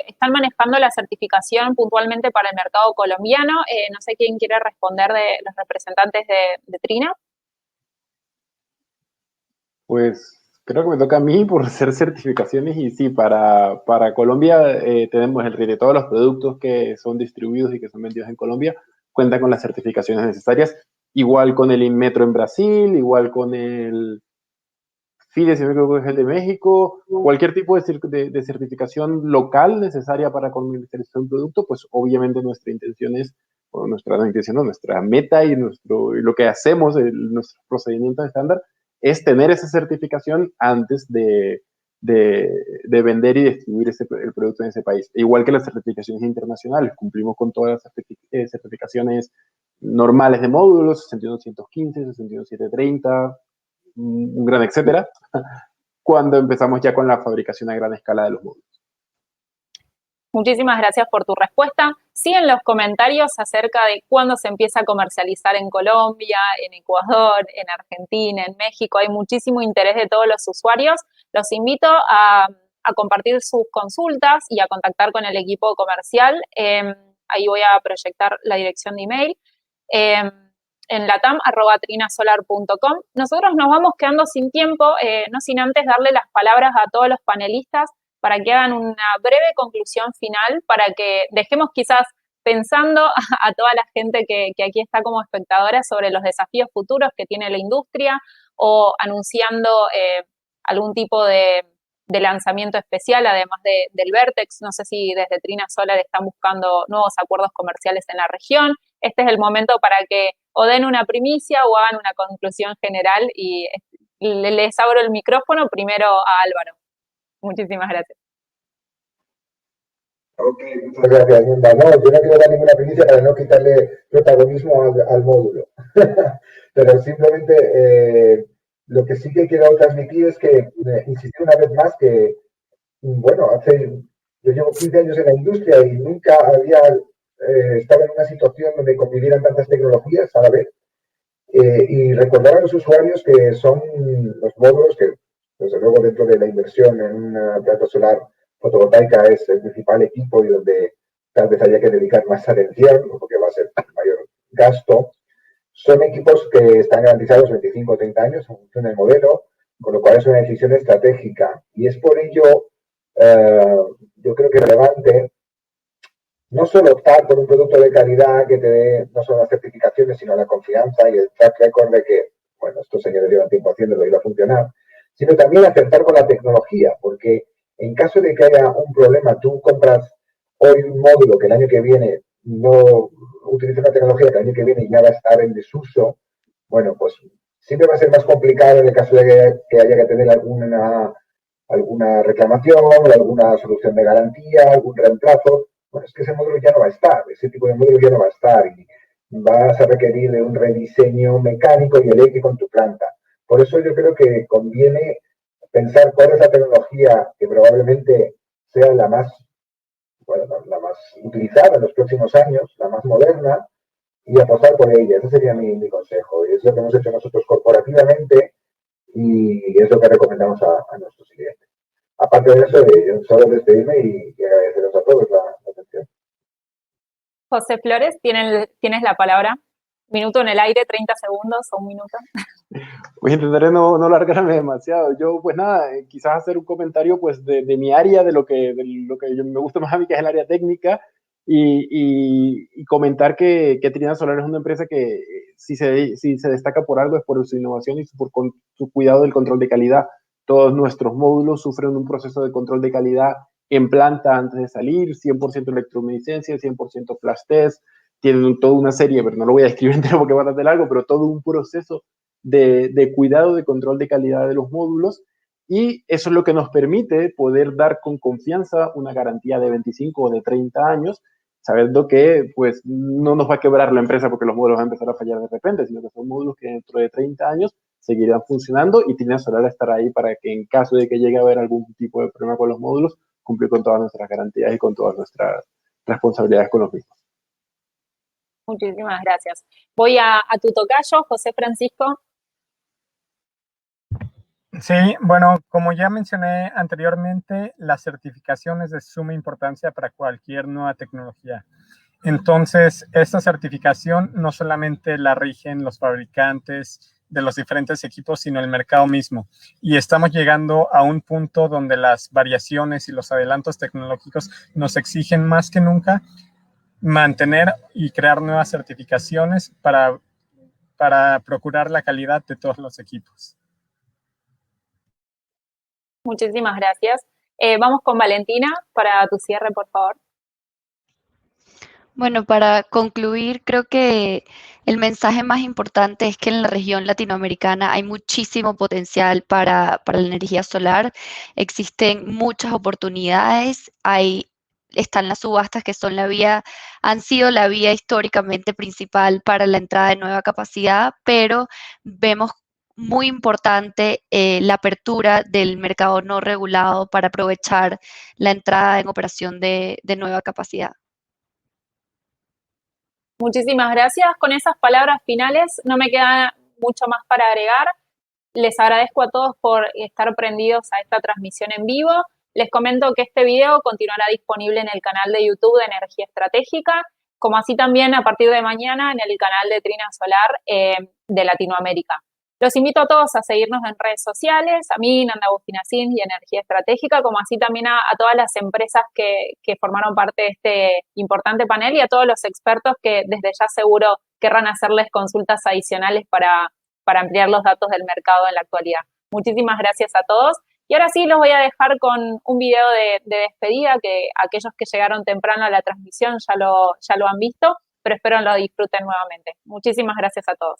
Speaker 1: están manejando la certificación puntualmente para el mercado colombiano. No sé quién quiere responder de los representantes de Trina.
Speaker 3: Pues Creo que me toca a mí por hacer certificaciones y sí, para Colombia tenemos el RIT de todos los productos que son distribuidos y que son vendidos en Colombia, cuentan con las certificaciones necesarias, igual con el Inmetro en Brasil, igual con el FIDE, si no me equivoco, es el de México, cualquier tipo de certificación local necesaria para comercializar un producto, pues obviamente nuestra intención es, o nuestra intención, no, nuestra meta y lo que hacemos, nuestros procedimientos estándar, es tener esa certificación antes de vender y distribuir el producto en ese país. Igual que las certificaciones internacionales, cumplimos con todas las certificaciones normales de módulos, 61115, 61730, un gran etcétera, cuando empezamos ya con la fabricación a gran escala de los módulos.
Speaker 1: Muchísimas gracias por tu respuesta. Sí, en los comentarios acerca de cuándo se empieza a comercializar en Colombia, en Ecuador, en Argentina, en México. Hay muchísimo interés de todos los usuarios. Los invito a compartir sus consultas y a contactar con el equipo comercial. Ahí voy a proyectar la dirección de email. En latam@trinasolar.com. Nosotros nos vamos quedando sin tiempo, no sin antes darle las palabras a todos los panelistas para que hagan una breve conclusión final, para que dejemos quizás pensando a toda la gente que aquí está como espectadora sobre los desafíos futuros que tiene la industria o anunciando algún tipo de lanzamiento especial, además del Vertex. No sé si desde Trina Solar están buscando nuevos acuerdos comerciales en la región. Este es el momento para que o den una primicia o hagan una conclusión general y les abro el micrófono primero a Álvaro. Muchísimas gracias.
Speaker 2: Ok, muchas gracias, Linda. No, yo no quiero dar ninguna primicia para no quitarle protagonismo al módulo. Pero simplemente lo que sí que quiero transmitir es que, insistir una vez más que, bueno, yo llevo 15 años en la industria y nunca había estado en una situación donde convivieran tantas tecnologías a la vez. Y recordar a los usuarios que son los módulos que, desde luego, dentro de la inversión en una planta solar fotovoltaica es el principal equipo y donde tal vez haya que dedicar más atención, porque va a ser mayor gasto. Son equipos que están garantizados 25 o 30 años en función del modelo, con lo cual es una decisión estratégica. Y es por ello, yo creo que es relevante no solo optar por un producto de calidad que te dé no solo las certificaciones, sino la confianza y el track record de que, bueno, estos señores llevan tiempo haciéndolo y va a funcionar, sino también acertar con la tecnología, porque en caso de que haya un problema, tú compras hoy un módulo que el año que viene no utiliza una tecnología que el año que viene ya va a estar en desuso, bueno, pues siempre va a ser más complicado en el caso de que haya que tener alguna reclamación, alguna solución de garantía, algún reemplazo. Bueno, es que ese módulo ya no va a estar, ese tipo de módulo ya no va a estar y vas a requerir de un rediseño mecánico y eléctrico en tu planta. Por eso yo creo que conviene pensar cuál es la tecnología que probablemente sea la más utilizada en los próximos años, la más moderna, y apostar por ella. Ese sería mi consejo. Y es lo que hemos hecho nosotros corporativamente y es lo que recomendamos a nuestros clientes. Aparte de eso, yo solo despedirme y agradeceros a todos la atención.
Speaker 1: José Flores, tienes la palabra. Minuto en el aire, 30 segundos o un minuto.
Speaker 3: Pues intentaré no largarme demasiado. Yo, pues nada, quizás hacer un comentario pues de mi área, de lo que me gusta más a mí, que es el área técnica, y comentar que Trina Solar es una empresa que si se destaca por algo es por su innovación y por su cuidado del control de calidad. Todos nuestros módulos sufren un proceso de control de calidad en planta antes de salir, 100% electroluminiscencia, 100% flash test, tienen toda una serie, pero no lo voy a describir entero porque va a dar largo, pero todo un proceso de cuidado, de control de calidad de los módulos, y eso es lo que nos permite poder dar con confianza una garantía de 25 o de 30 años, sabiendo que pues no nos va a quebrar la empresa porque los módulos van a empezar a fallar de repente, sino que son módulos que dentro de 30 años seguirán funcionando y Trina Solar estará ahí para que en caso de que llegue a haber algún tipo de problema con los módulos, cumplir con todas nuestras garantías y con todas nuestras responsabilidades con los mismos.
Speaker 1: Muchísimas gracias. Voy a tu tocayo, José Francisco.
Speaker 5: Sí, bueno, como ya mencioné anteriormente, la certificación es de suma importancia para cualquier nueva tecnología. Entonces, esta certificación no solamente la rigen los fabricantes de los diferentes equipos, sino el mercado mismo. Y estamos llegando a un punto donde las variaciones y los adelantos tecnológicos nos exigen más que nunca mantener y crear nuevas certificaciones para procurar la calidad de todos los equipos.
Speaker 1: Muchísimas gracias. Vamos con Valentina para tu cierre, por favor.
Speaker 4: Bueno, para concluir, creo que el mensaje más importante es que en la región latinoamericana hay muchísimo potencial para la energía solar. Existen muchas oportunidades. Están las subastas que han sido la vía históricamente principal para la entrada de nueva capacidad, pero vemos muy importante la apertura del mercado no regulado para aprovechar la entrada en operación de nueva capacidad.
Speaker 1: Muchísimas gracias. Con esas palabras finales no me queda mucho más para agregar. Les agradezco a todos por estar prendidos a esta transmisión en vivo. Les comento que este video continuará disponible en el canal de YouTube de Energía Estratégica, como así también a partir de mañana en el canal de Trina Solar de Latinoamérica. Los invito a todos a seguirnos en redes sociales, a mí, Nanda Agustinacín y Energía Estratégica, como así también a todas las empresas que formaron parte de este importante panel y a todos los expertos que desde ya seguro querrán hacerles consultas adicionales para ampliar los datos del mercado en la actualidad. Muchísimas gracias a todos. Y ahora sí los voy a dejar con un video de despedida que aquellos que llegaron temprano a la transmisión ya lo han visto, pero espero lo disfruten nuevamente. Muchísimas gracias a todos.